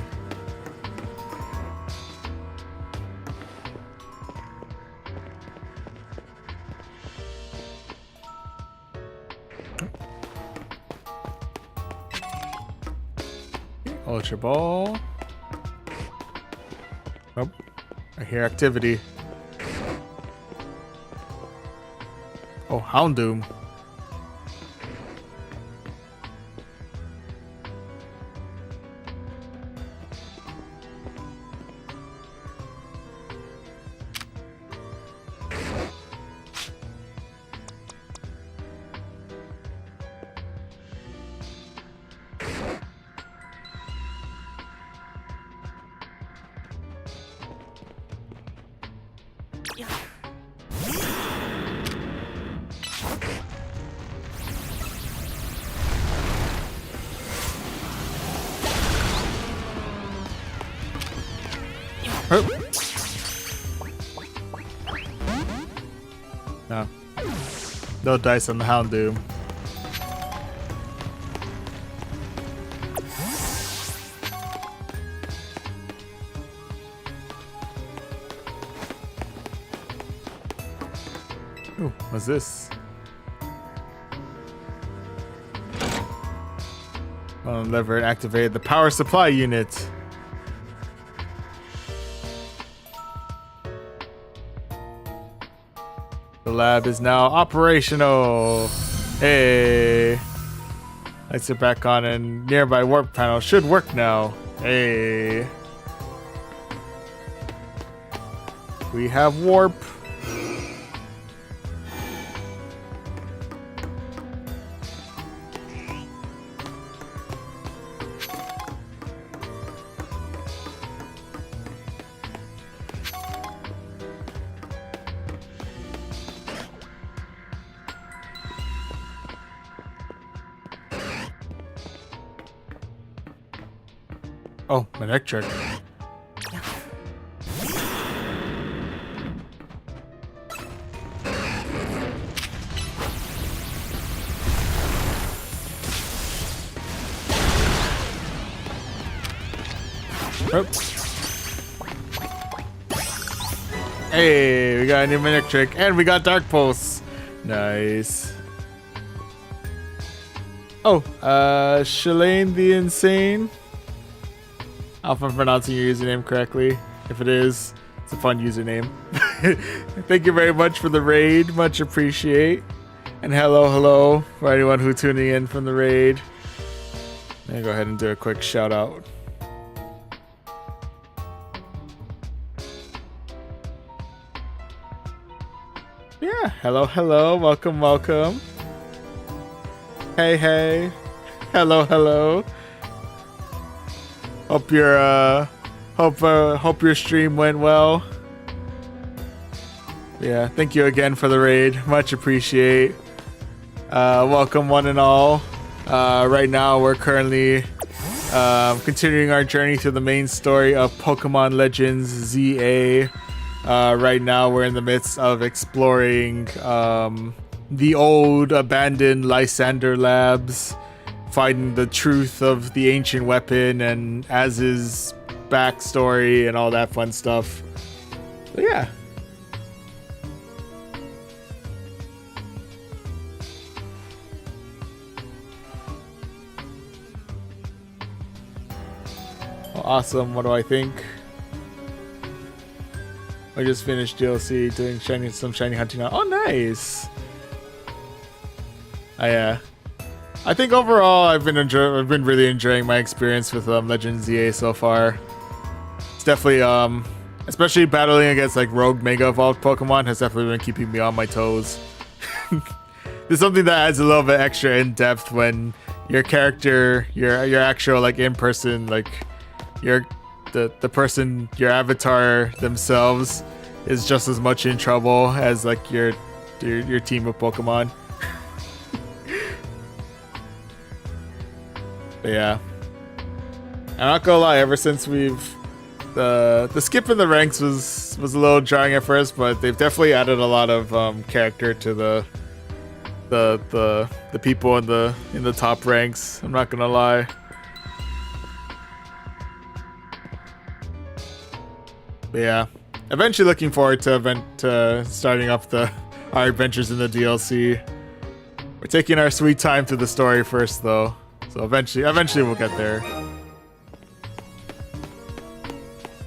Ultra Ball. Oh, I hear activity. Oh, Houndoom. No. No dice on the Houndoom. Ooh, what's this? Lever and activate the power supply unit. The lab is now operational. Hey. Lights are back on and nearby warp panel should work now. Hey. We have warp. Oh, my neck jerk. Hey, we got a new mimic trick, and we got Dark Pulse. Nice. Oh, Shalane the Insane. I hope I'm pronouncing your username correctly. If it is, it's a fun username. Thank you very much for the raid. Much appreciate. And hello for anyone who's tuning in from the raid. I'm gonna go ahead and do a quick shout out. Yeah, hello. Welcome. Hey. Hello. Hope your hope your stream went well. Yeah, thank you again for the raid. Much appreciate. Welcome one and all. Right now we're currently continuing our journey through the main story of Pokemon Legends ZA. Right now we're in the midst of exploring the old abandoned Lysander Labs, finding the truth of the ancient weapon and Az's backstory and all that fun stuff. But yeah. awesome. What do I think? I just finished DLC doing some shiny hunting. Oh, nice. Yeah. I think overall I've been really enjoying my experience with Legends ZA so far. It's definitely especially battling against like rogue mega evolved Pokemon has definitely been keeping me on my toes. There's something that adds a little bit extra in depth when your character, your actual like in person, like the person, your avatar themselves is just as much in trouble as like your team of Pokemon. But yeah, I'm not gonna lie. Ever since the skip in the ranks was a little jarring at first, but they've definitely added a lot of character to the people in the top ranks. I'm not gonna lie. But yeah, eventually looking forward to starting up our adventures in the DLC. We're taking our sweet time through the story first, though. So eventually we'll get there.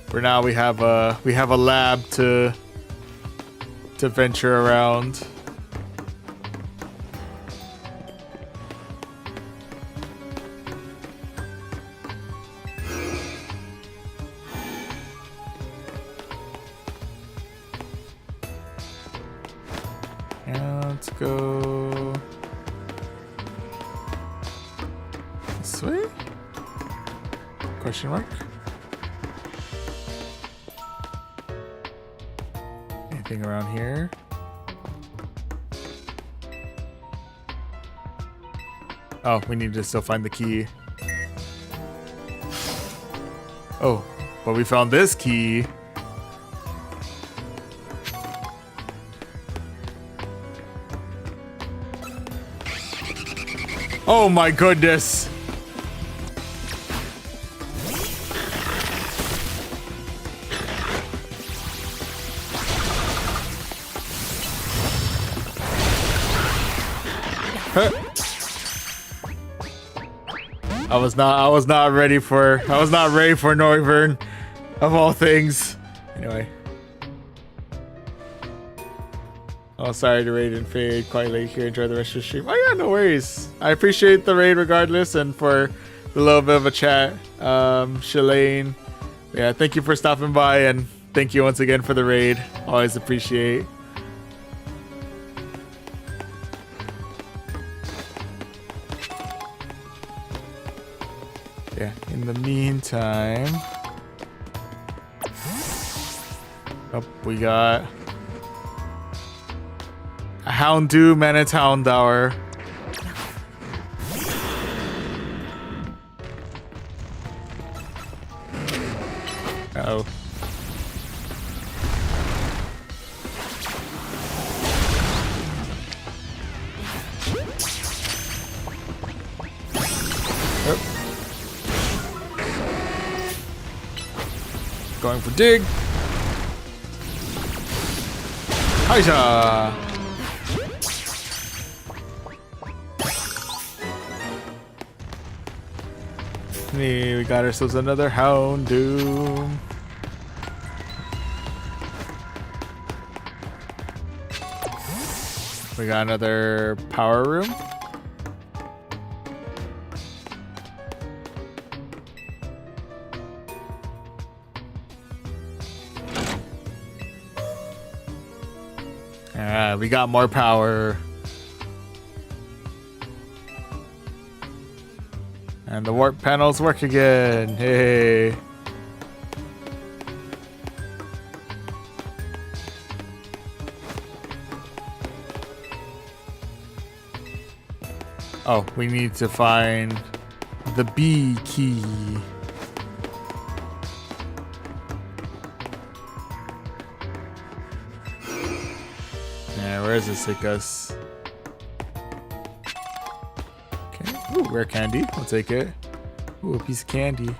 For now, we have a lab to venture around. And let's go this way? Question mark? Anything around here? Oh, we need to still find the key. Oh, but we found this key. Oh my goodness. I was not ready for Noivern, of all things. Anyway. Oh, sorry to raid and fade quite late here. Enjoy the rest of the stream. Oh yeah, no worries. I appreciate the raid regardless, and for the little bit of a chat. Shalane. Yeah, thank you for stopping by, and thank you once again for the raid. Always appreciate. Yeah, in the meantime, we got a Houndoom and a Houndour. Uh-oh. Going for dig. Hiya! We got ourselves another Houndoom. We got another power room. We got more power. And the warp panels work again. Hey. Oh, we need to find the B key. Where does this take us? Okay. Ooh, rare candy. I'll take it. Ooh, a piece of candy.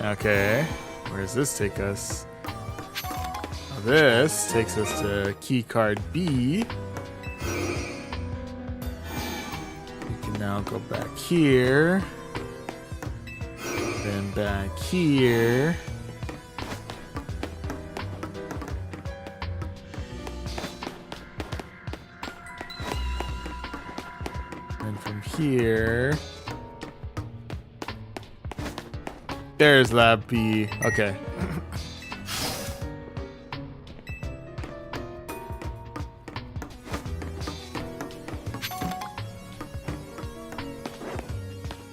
Okay. Where does this take us? Well, this takes us to key card B. We can now Now go back here. Then back here. And from here. There's Lab B. Okay.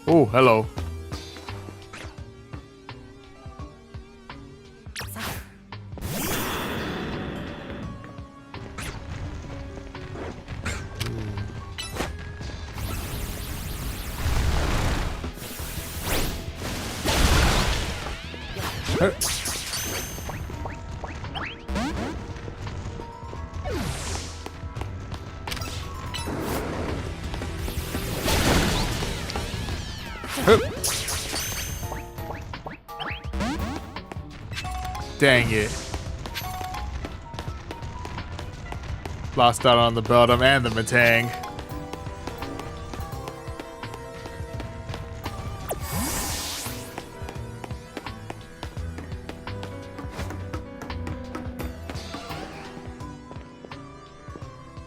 Oh, hello. Dang it. Lost out on the Beldum and the Matang.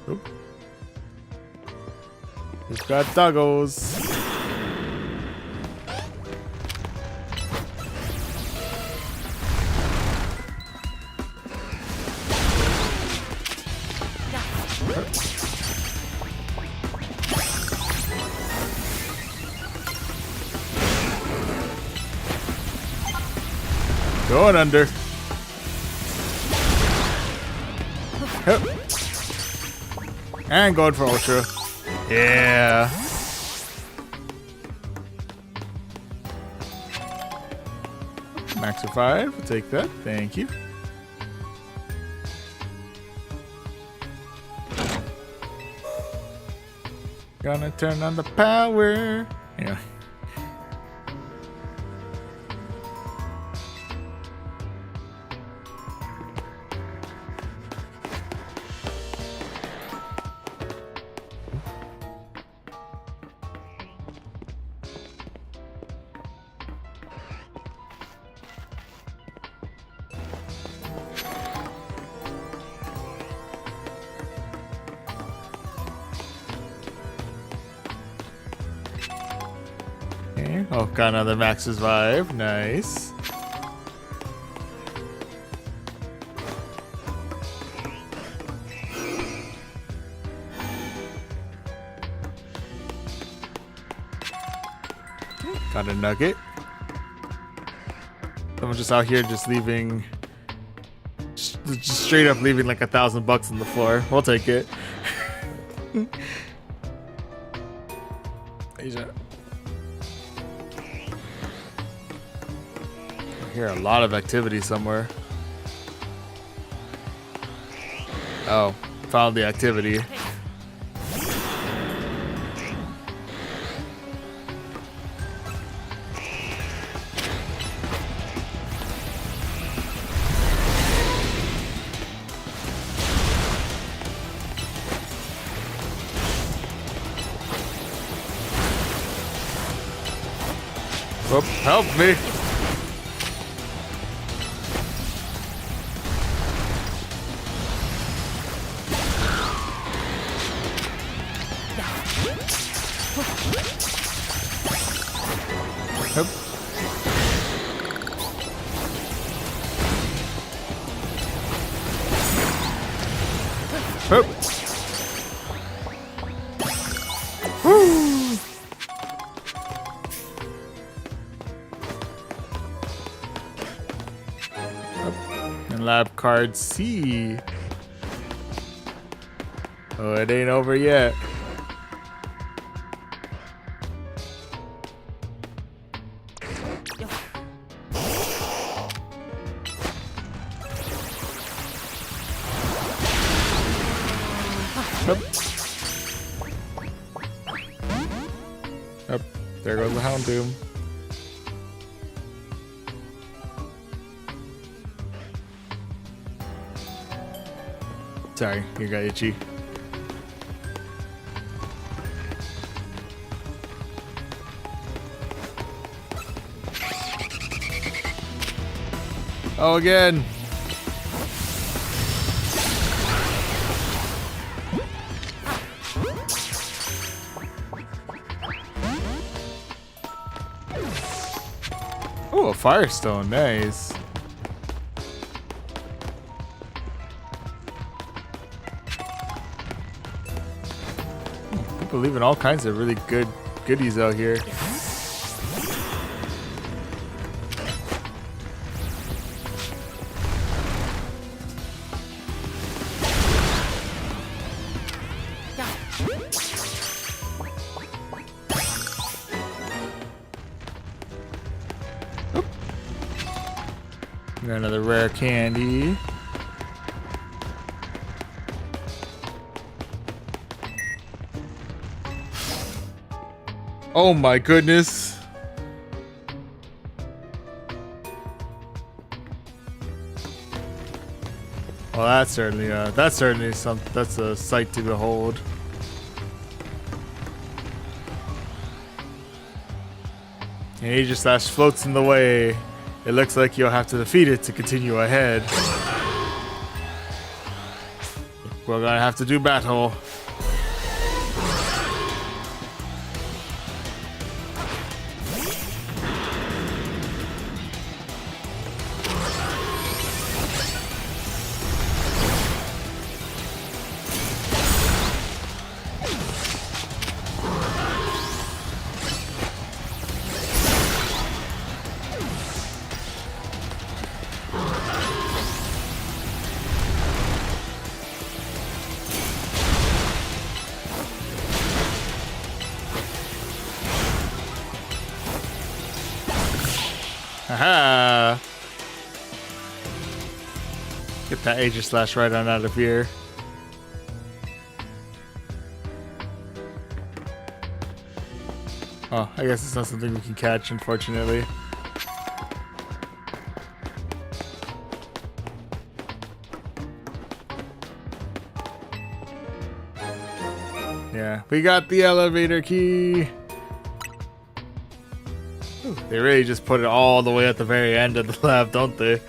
Oop. We've got doggos. Going under. Yep. And going for Ultra. Yeah. Max of 5. I'll take that. Thank you. Gonna turn on the power. Yeah. Oh, got another Max's Vibe. Nice. Got a nugget. Someone just out here just leaving, just straight up leaving like $1,000 on the floor. We'll take it. Asia. I hear a lot of activity somewhere. Oh, found the activity. Oh, help me. Yep. Yep. Woo. And lab card C. Oh, it ain't over yet. Yep. Yep. There goes the Houndoom. Sorry, you got itchy. Oh, again. Oh, a firestone. Nice. People leaving all kinds of really good goodies out here. Got another rare candy. Oh my goodness. Well, that's certainly that's a sight to behold. And Aegislash floats in the way. It looks like you'll have to defeat it to continue ahead. We're gonna have to do battle. Haha! Get that Aegislash right on out of here. Oh, I guess it's not something we can catch, unfortunately. Yeah, we got the elevator key. Ooh, they really just put it all the way at the very end of the lab, don't they?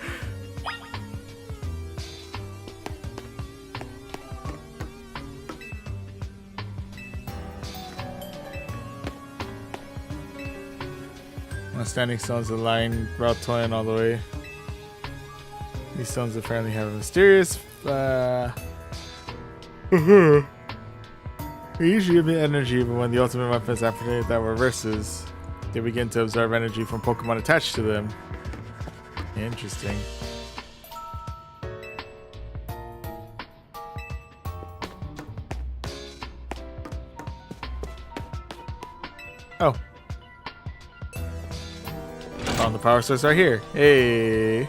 Standing stones of line route 20 all the way. These stones apparently have a mysterious they usually emit energy, but when the ultimate weapon is activated that reverses, they begin to absorb energy from Pokemon attached to them. Interesting. Oh. Found the power source right here. Hey.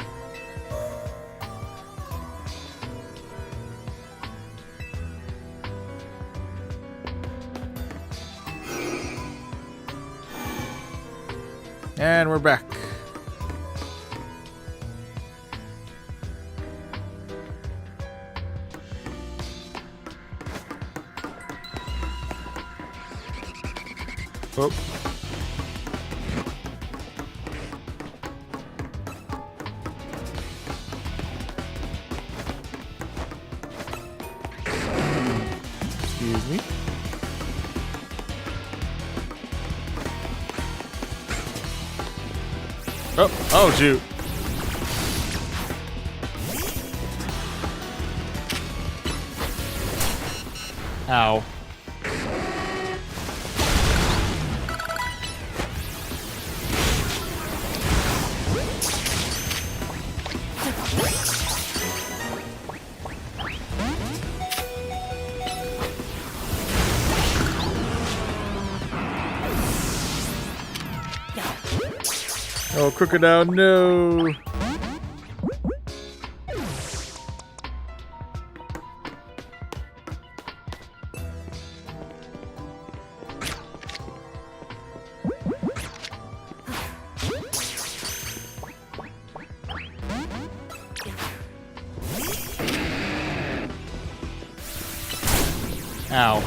And we're back. Oh. Excuse me. Oh, shoot. Ow. Oh, crocodile, no. Ow.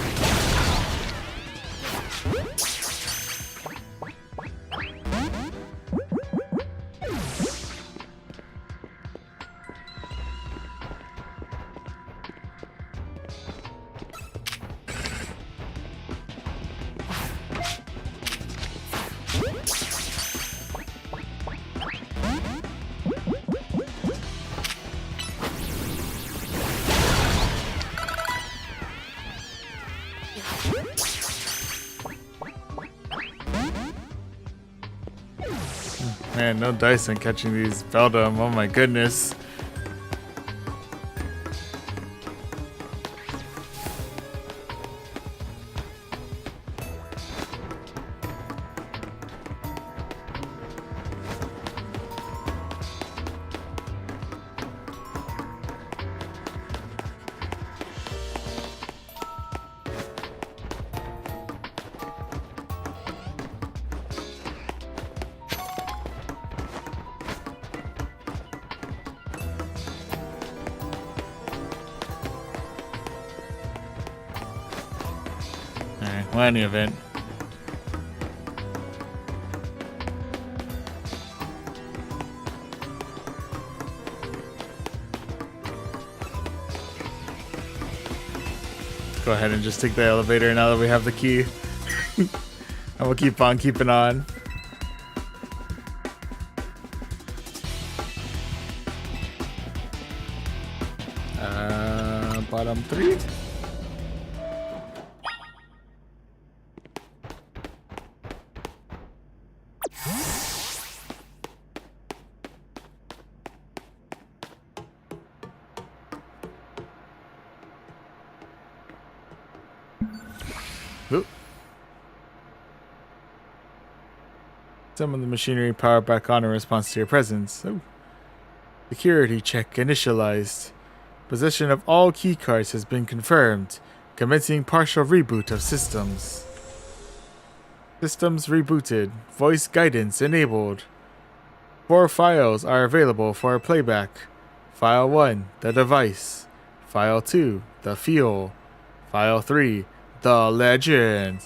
Man, no dice on catching these Beldum. Oh my goodness. Alright, well, any event. Go ahead and just take the elevator now that we have the key. And we'll keep on keeping on. Bottom 3. Oop. Some of the machinery powered back on in response to your presence. Oh. Security check initialized. Possession of all keycards has been confirmed. Commencing partial reboot of systems. Systems rebooted. Voice guidance enabled. 4 files are available for playback. File 1, the device. File 2, the fuel. File 3, the legend.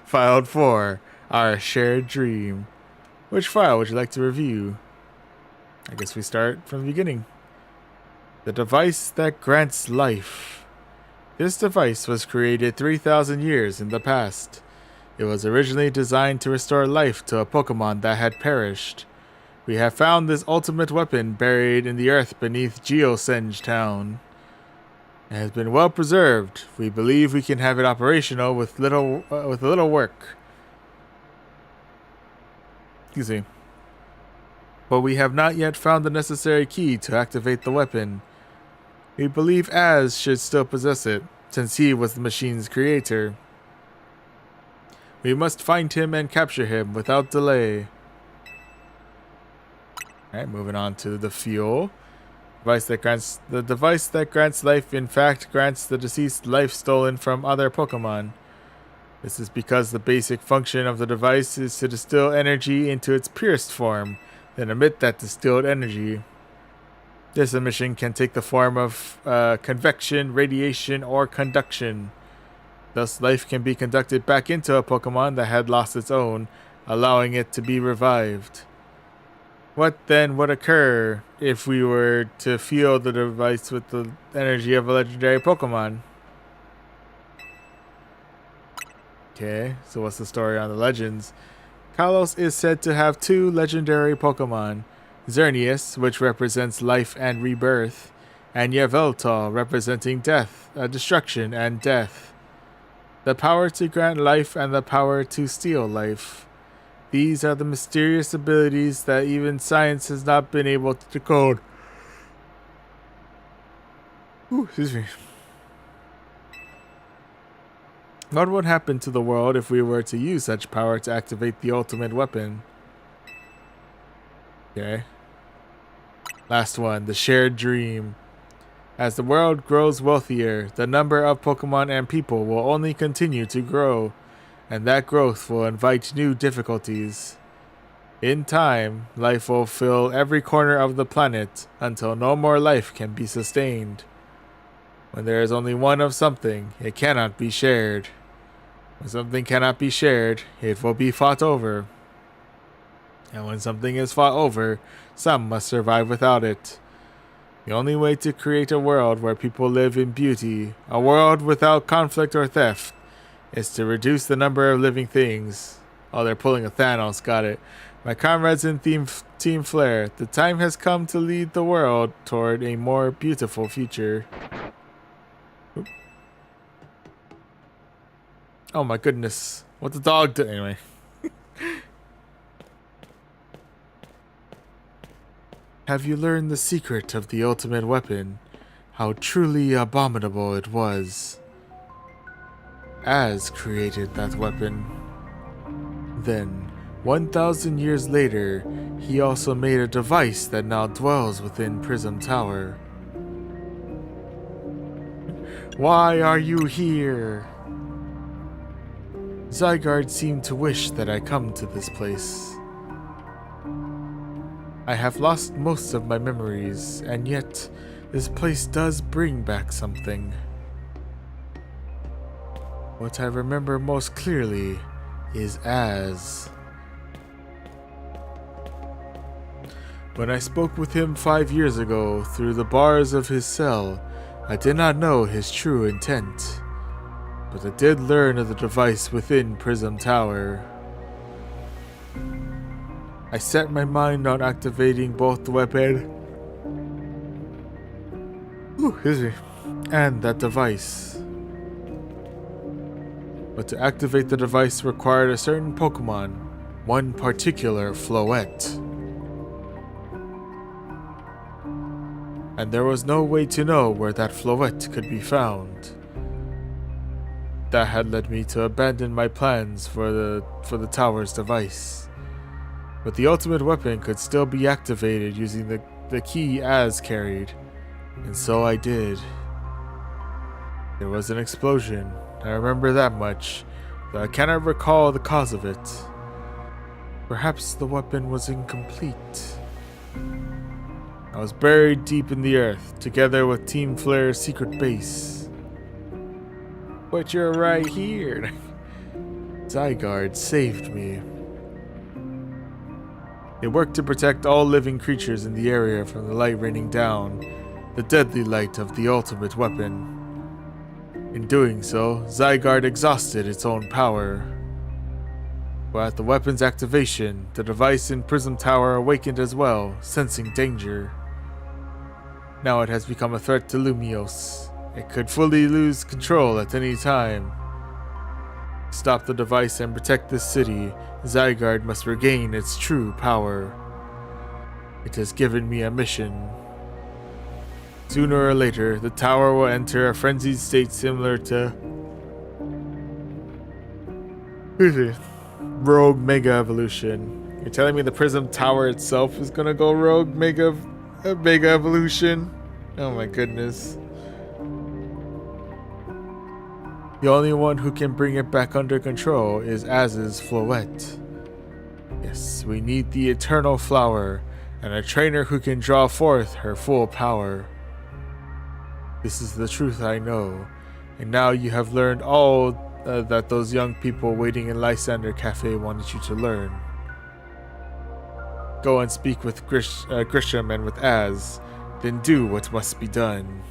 File 4, our shared dream. Which file would you like to review? I guess we start from the beginning. The device that grants life. This device was created 3,000 years in the past. It was originally designed to restore life to a Pokémon that had perished. We have found this ultimate weapon buried in the earth beneath Geosenge Town. It has been well preserved. We believe we can have it operational with a little work. Excuse me. But we have not yet found the necessary key to activate the weapon. We believe Az should still possess it, since he was the machine's creator. We must find him and capture him without delay. Alright, moving on to the fuel. The device that grants life in fact grants the deceased life stolen from other Pokemon. This is because the basic function of the device is to distill energy into its purest form, then emit that distilled energy. This emission can take the form of convection, radiation, or conduction. Thus, life can be conducted back into a Pokemon that had lost its own, allowing it to be revived. What then would occur if we were to fuel the device with the energy of a legendary Pokemon? Okay, so what's the story on the legends? Kalos is said to have 2 legendary Pokemon. Xerneas, which represents life and rebirth, and Yveltal, representing death, destruction and death. The power to grant life and the power to steal life. These are the mysterious abilities that even science has not been able to decode. Ooh, excuse me. What would happen to the world if we were to use such power to activate the ultimate weapon? Okay. Last one, the shared dream. As the world grows wealthier, the number of Pokemon and people will only continue to grow, and that growth will invite new difficulties. In time, life will fill every corner of the planet until no more life can be sustained. When there is only one of something, it cannot be shared. When something cannot be shared, it will be fought over. And when something is fought over, some must survive without it. The only way to create a world where people live in beauty, a world without conflict or theft, is to reduce the number of living things. Oh, they're pulling a Thanos, got it. My comrades in Team Flare, the time has come to lead the world toward a more beautiful future. Oop. Oh my goodness. What the dog did anyway. Have you learned the secret of the ultimate weapon? How truly abominable it was. Az created that weapon. Then, 1,000 years later, he also made a device that now dwells within Prism Tower. Why are you here? Zygarde seemed to wish that I come to this place. I have lost most of my memories, and yet this place does bring back something. What I remember most clearly is Az. When I spoke with him 5 years ago through the bars of his cell, I did not know his true intent, but I did learn of the device within Prism Tower. I set my mind on activating both the weapon and that device. But to activate the device required a certain Pokémon, one particular Floette. And there was no way to know where that Floette could be found. That had led me to abandon my plans for the tower's device. But the ultimate weapon could still be activated using the key Az carried, and so I did. There was an explosion, I remember that much, though I cannot recall the cause of it. Perhaps the weapon was incomplete. I was buried deep in the earth, together with Team Flare's secret base. But you're right here. Zygarde saved me. They worked to protect all living creatures in the area from the light raining down, the deadly light of the ultimate weapon. In doing so, Zygarde exhausted its own power. But at the weapon's activation, the device in Prism Tower awakened as well, sensing danger. Now it has become a threat to Lumiose. It could fully lose control at any time. To stop the device and protect this city, Zygarde must regain its true power. It has given me a mission. Sooner or later, the tower will enter a frenzied state similar to Rogue Mega Evolution. You're telling me the Prism Tower itself is gonna go Rogue Mega Evolution? Oh my goodness. The only one who can bring it back under control is Az's Floette. Yes, we need the Eternal Flower, and a trainer who can draw forth her full power. This is the truth I know, and now you have learned all that those young people waiting in Lysander Cafe wanted you to learn. Go and speak with Grisham and with Az, then do what must be done.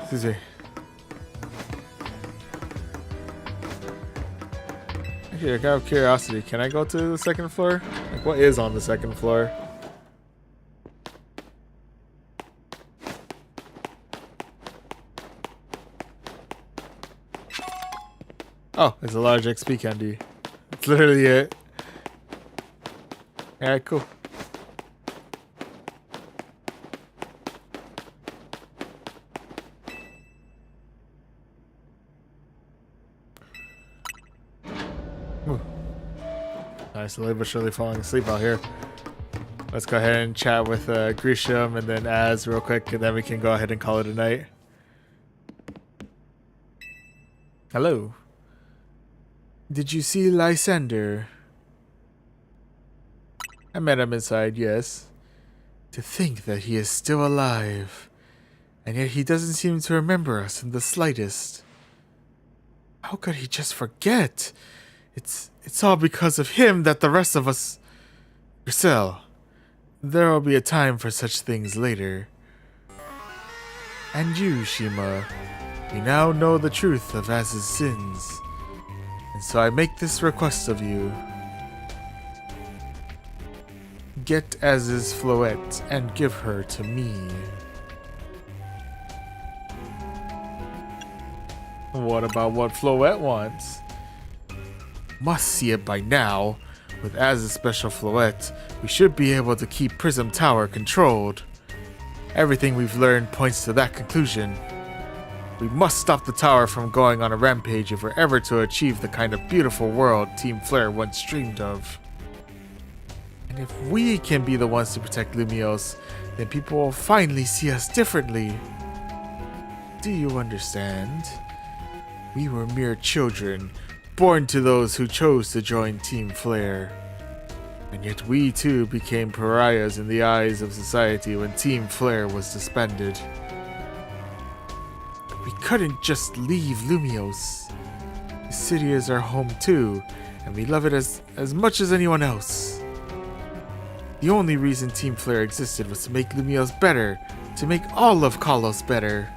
Excuse me. Actually, out of curiosity, can I go to the second floor? Like, what is on the second floor? Oh, it's a large XP candy. That's literally it. Alright, cool. Nice, slowly but surely falling asleep out here. Let's go ahead and chat with Grisham and then Az real quick, and then we can go ahead and call it a night. Hello. Did you see Lysander? I met him inside, yes. To think that he is still alive, and yet he doesn't seem to remember us in the slightest. How could he just forget? It's all because of him that the rest of us... Grisel, there will be a time for such things later. And you, Shima, you now know the truth of Az's sins. And so I make this request of you. Get Az's Floette and give her to me. What about what Floette wants? Must see it by now. With Az's special Floette, we should be able to keep Prism Tower controlled. Everything we've learned points to that conclusion. We must stop the tower from going on a rampage if we're ever to achieve the kind of beautiful world Team Flare once dreamed of. And if we can be the ones to protect Lumiose, then people will finally see us differently. Do you understand? We were mere children, born to those who chose to join Team Flare. And yet we too became pariahs in the eyes of society when Team Flare was disbanded. We couldn't just leave Lumiose. The city is our home too, and we love it as much as anyone else. The only reason Team Flare existed was to make Lumiose better, to make all of Kalos better.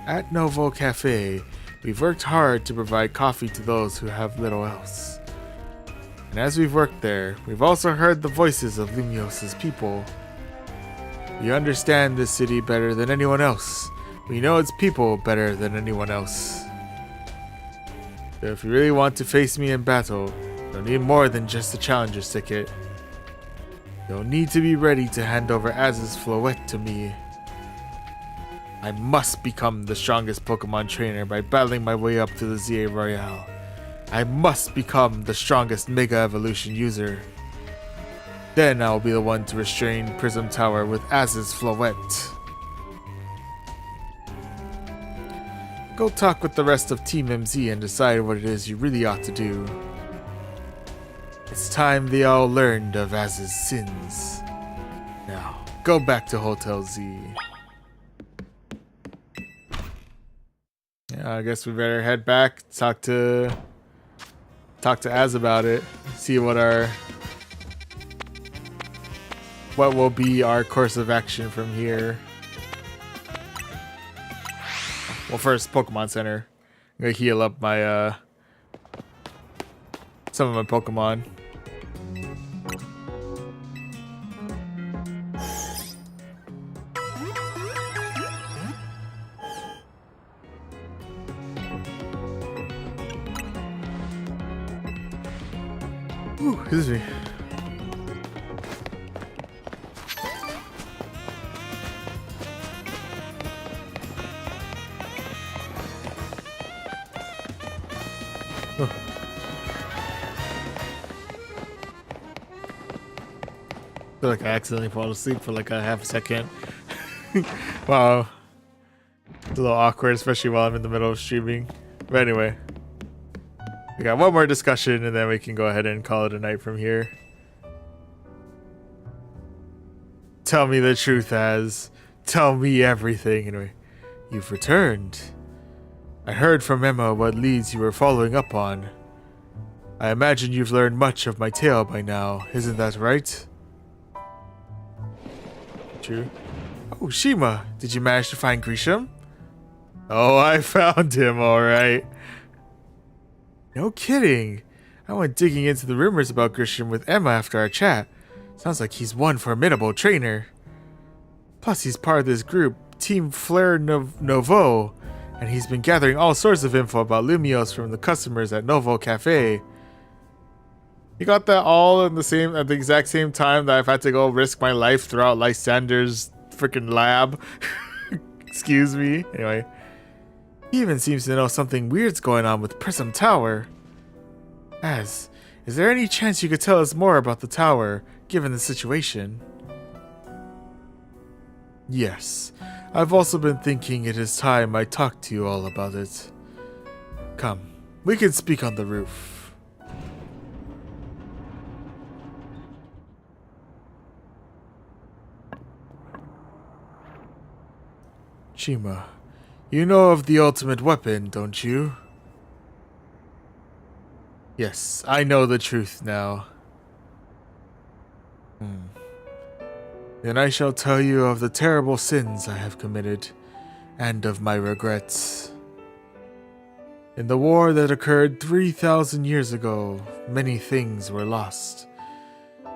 At Novo Cafe, we've worked hard to provide coffee to those who have little else. And as we've worked there, we've also heard the voices of Lumiose's people. We understand this city better than anyone else. We know its people better than anyone else. So if you really want to face me in battle, you'll need more than just a challenger's ticket. You'll need to be ready to hand over Az's Floette to me. I must become the strongest Pokemon trainer by battling my way up to the ZA Royale. I must become the strongest Mega Evolution user. Then I'll be the one to restrain Prism Tower with Az's Floette. Go talk with the rest of Team MZ and decide what it is you really ought to do. It's time they all learned of Az's sins. Now, go back to Hotel Z. Yeah, I guess we better head back, talk to Az about it, see what will be our course of action from here. Well, first, Pokemon Center. I'm gonna heal up my some of my Pokemon. Ooh, excuse me. Oh. I feel like I accidentally fall asleep for like a half a second. Wow. It's a little awkward, especially while I'm in the middle of streaming. But anyway. We got one more discussion and then we can go ahead and call it a night from here. Tell me the truth, Az. Tell me everything. Anyway, you've returned. I heard from Emma what leads you were following up on. I imagine you've learned much of my tale by now, isn't that right? True. Oh, Shima, did you manage to find Grisham? Oh, I found him, alright. No kidding. I went digging into the rumors about Grisham with Emma after our chat. Sounds like he's one formidable trainer. Plus, he's part of this group, Team Flare Novo, and he's been gathering all sorts of info about Lumiose from the customers at Novo Cafe. You got that all at the exact same time that I've had to go risk my life throughout Lysander's freaking lab. Excuse me. Anyway. He even seems to know something weird's going on with Prism Tower. Az, is there any chance you could tell us more about the tower, given the situation? Yes. I've also been thinking it is time I talked to you all about it. Come, we can speak on the roof. Shima, you know of the ultimate weapon, don't you? Yes, I know the truth now. Then I shall tell you of the terrible sins I have committed, and of my regrets. In the war that occurred 3,000 years ago, many things were lost.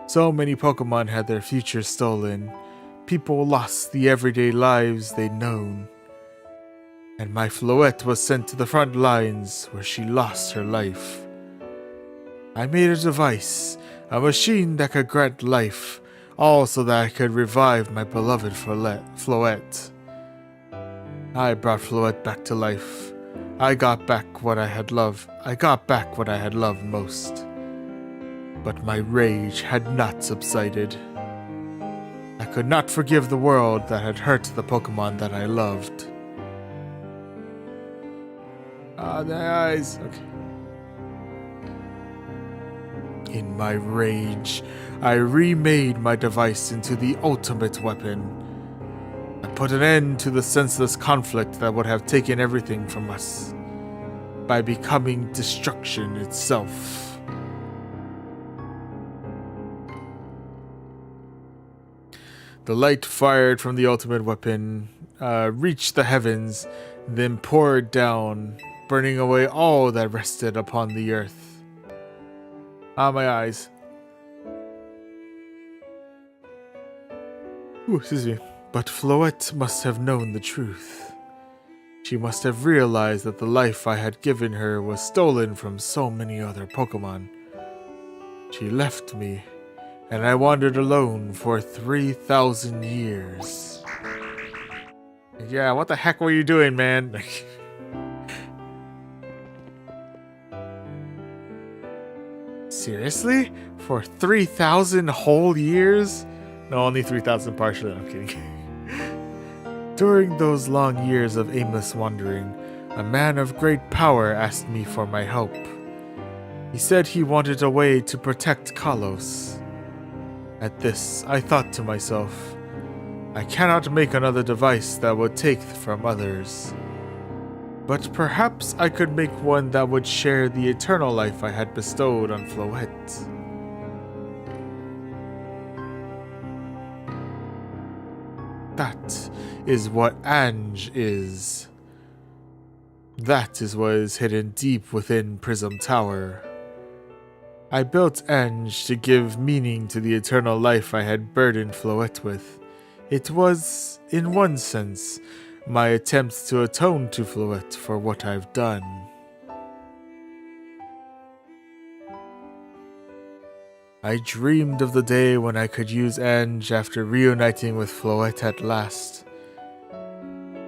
So many Pokémon had their futures stolen. People lost the everyday lives they'd known. And my Floette was sent to the front lines where she lost her life. I made a device, a machine that could grant life, all so that I could revive my beloved Floette. I brought Floette back to life. I got back what I had loved. I got back what I had loved most. But my rage had not subsided. I could not forgive the world that had hurt the Pokémon that I loved. The eyes. Okay. In my rage, I remade my device into the ultimate weapon. I put an end to the senseless conflict that would have taken everything from us by becoming destruction itself. The light fired from the ultimate weapon reached the heavens, then poured down, burning away all that rested upon the earth. My eyes. Ooh, excuse me. But Floette must have known the truth. She must have realized that the life I had given her was stolen from so many other Pokémon. She left me, and I wandered alone for 3,000 years. Yeah, what the heck were you doing, man? Seriously? For 3,000 whole years? No, only 3,000 partially. I'm kidding. During those long years of aimless wandering, a man of great power asked me for my help. He said he wanted a way to protect Kalos. At this, I thought to myself, I cannot make another device that would take from others. But perhaps I could make one that would share the eternal life I had bestowed on Floette. That is what Ange is. That is what is hidden deep within Prism Tower. I built Ange to give meaning to the eternal life I had burdened Floette with. It was, in one sense, my attempt to atone to Floette for what I've done. I dreamed of the day when I could use Ange after reuniting with Floette at last.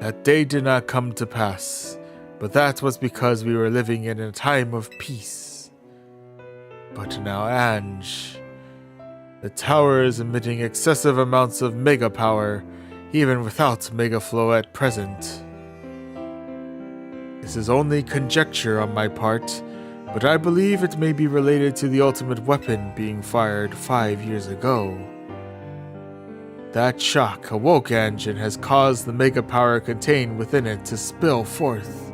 That day did not come to pass, but that was because we were living in a time of peace. But now Ange. The tower is emitting excessive amounts of mega power, even without Mega Floette present. This is only conjecture on my part, but I believe it may be related to the ultimate weapon being fired 5 years ago. That shock awoke Ange and has caused the mega power contained within it to spill forth.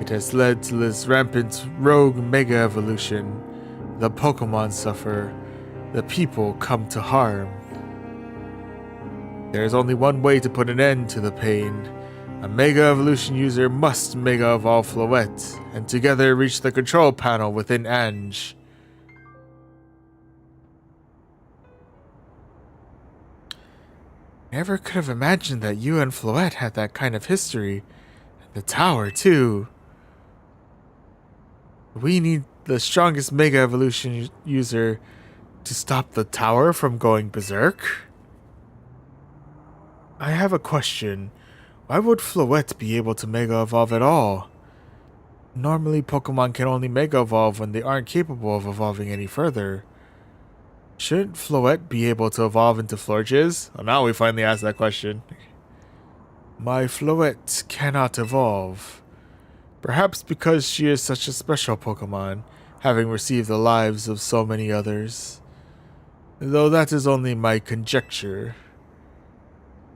It has led to this rampant rogue mega evolution. The Pokémon suffer, the people come to harm. There is only one way to put an end to the pain. A Mega Evolution user must Mega Evolve Floette, and together reach the control panel within Ange. Never could have imagined that you and Floette had that kind of history. The tower, too. We need the strongest Mega Evolution user to stop the tower from going berserk? I have a question. Why would Floette be able to Mega Evolve at all? Normally, Pokemon can only Mega Evolve when they aren't capable of evolving any further. Shouldn't Floette be able to evolve into Florges? Oh, now we finally asked that question. My Floette cannot evolve. Perhaps because she is such a special Pokemon, having received the lives of so many others. Though that is only my conjecture.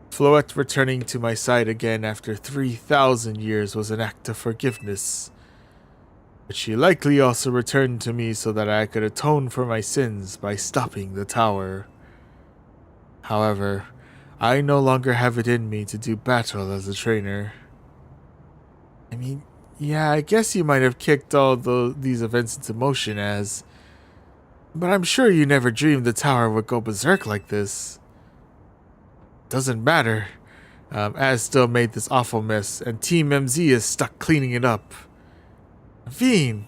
Floette returning to my side again after 3,000 years was an act of forgiveness. But she likely also returned to me so that I could atone for my sins by stopping the tower. However, I no longer have it in me to do battle as a trainer. I mean, Yeah, I guess you might have kicked these events into motion as... But I'm sure you never dreamed the tower would go berserk like this. Doesn't matter. Az still made this awful mess, and Team MZ is stuck cleaning it up. Naveen!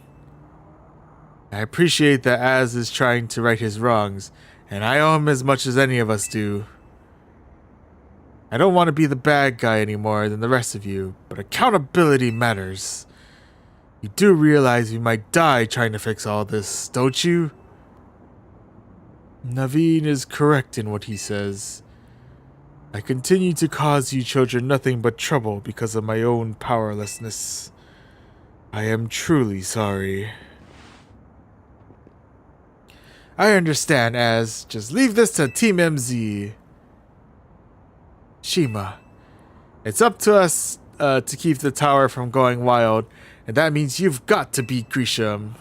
I appreciate that Az is trying to right his wrongs, and I owe him as much as any of us do. I don't want to be the bad guy any more than the rest of you, but accountability matters. You do realize you might die trying to fix all this, don't you? Naveen is correct in what he says. I continue to cause you children nothing but trouble because of my own powerlessness. I am truly sorry. I understand, Az. Just leave this to Team MZ. Shima, it's up to us to keep the tower from going wild, and that means you've got to beat Grisham.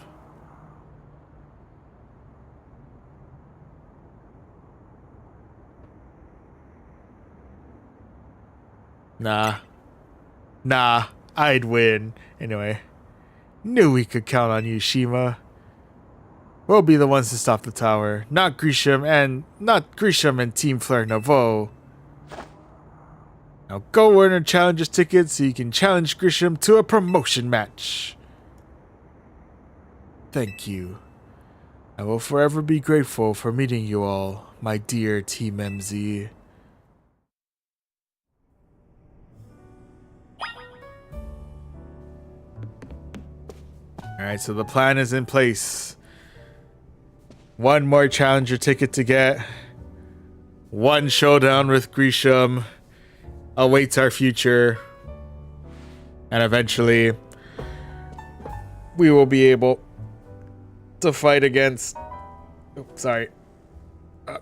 Nah, I'd win. Anyway, knew we could count on you, Shima. We'll be the ones to stop the tower, not Grisham and Team Fleur Nouveau. Now go earn a challenger's ticket so you can challenge Grisham to a promotion match. Thank you. I will forever be grateful for meeting you all, my dear Team MZ. Alright, so the plan is in place. One more challenger ticket to get. One showdown with Grisham awaits our future. And eventually, we will be able to fight against...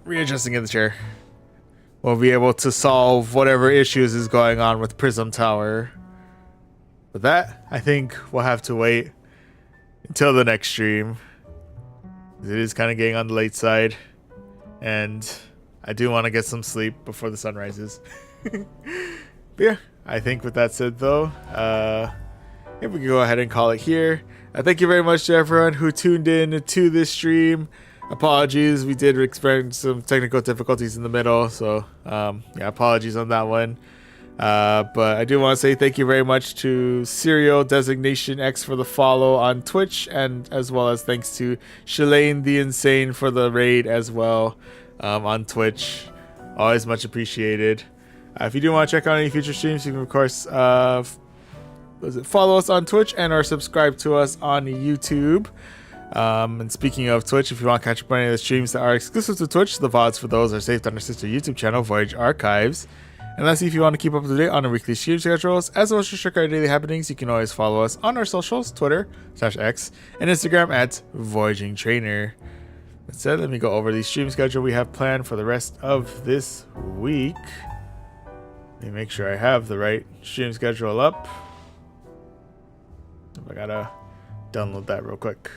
readjusting in the chair. We'll be able to solve whatever issues is going on with Prism Tower. But that, I think we'll have to wait until the next stream. It is kind of getting on the late side. And I do want to get some sleep before the sun rises. But yeah, I think with that said though, if we can go ahead and call it here. Thank you very much to everyone who tuned in to this stream. Apologies, we did experience some technical difficulties in the middle, so yeah, apologies on that one. But I do want to say thank you very much to Serial Designation X for the follow on Twitch, and as well as thanks to Shalane the Insane for the raid as well on Twitch. Always much appreciated. If you do want to check out any future streams, you can of course follow us on Twitch and or subscribe to us on YouTube. And speaking of Twitch, if you want to catch up on any of the streams that are exclusive to Twitch, the VODs for those are saved on our sister YouTube channel, Voyage Archives. And lastly, if you want to keep up to date on our weekly stream schedules, as well as to check our daily happenings, you can always follow us on our socials, Twitter/X, and Instagram at Voyaging Trainer. That said, let me go over the stream schedule we have planned for the rest of this week. Let me make sure I have the right stream schedule up. I gotta download that real quick.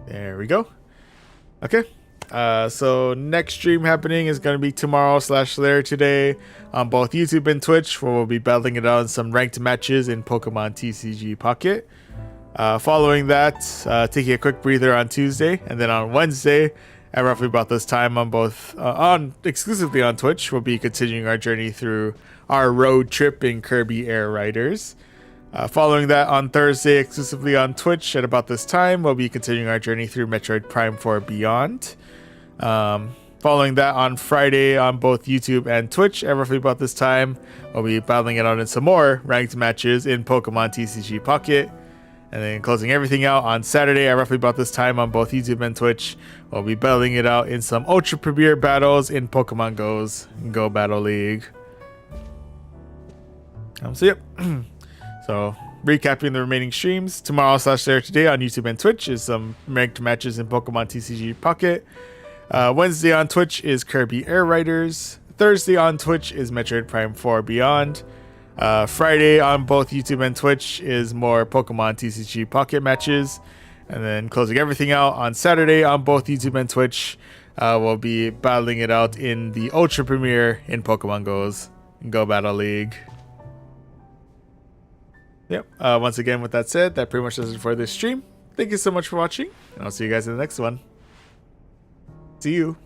There we go. Okay. So next stream happening is going to be tomorrow/later today on both YouTube and Twitch, where we'll be battling it out in some ranked matches in Pokemon TCG Pocket. Following that, taking a quick breather on Tuesday, and then on Wednesday, at roughly about this time on both exclusively on Twitch, we'll be continuing our journey through our road trip in Kirby Air Riders. Following that on Thursday, exclusively on Twitch at about this time, we'll be continuing our journey through Metroid Prime 4 Beyond. Following that on Friday on both YouTube and Twitch at roughly about this time, we'll be battling it out in some more ranked matches in Pokemon TCG Pocket. And then closing everything out on Saturday at roughly about this time on both YouTube and Twitch, we'll be battling it out in some Ultra Premier battles in Pokemon Go's Go Battle League. Yep. So, recapping the remaining streams, tomorrow/later today on YouTube and Twitch is some ranked matches in Pokemon TCG Pocket. Wednesday on Twitch is Kirby Air Riders. Thursday on Twitch is Metroid Prime 4 Beyond. Friday on both YouTube and Twitch is more Pokemon TCG Pocket matches. And then closing everything out on Saturday on both YouTube and Twitch, we'll be battling it out in the Ultra Premiere in Pokemon Go Battle League. Yep. Once again, with that said, that pretty much does it for this stream. Thank you so much for watching, and I'll see you guys in the next one. See you.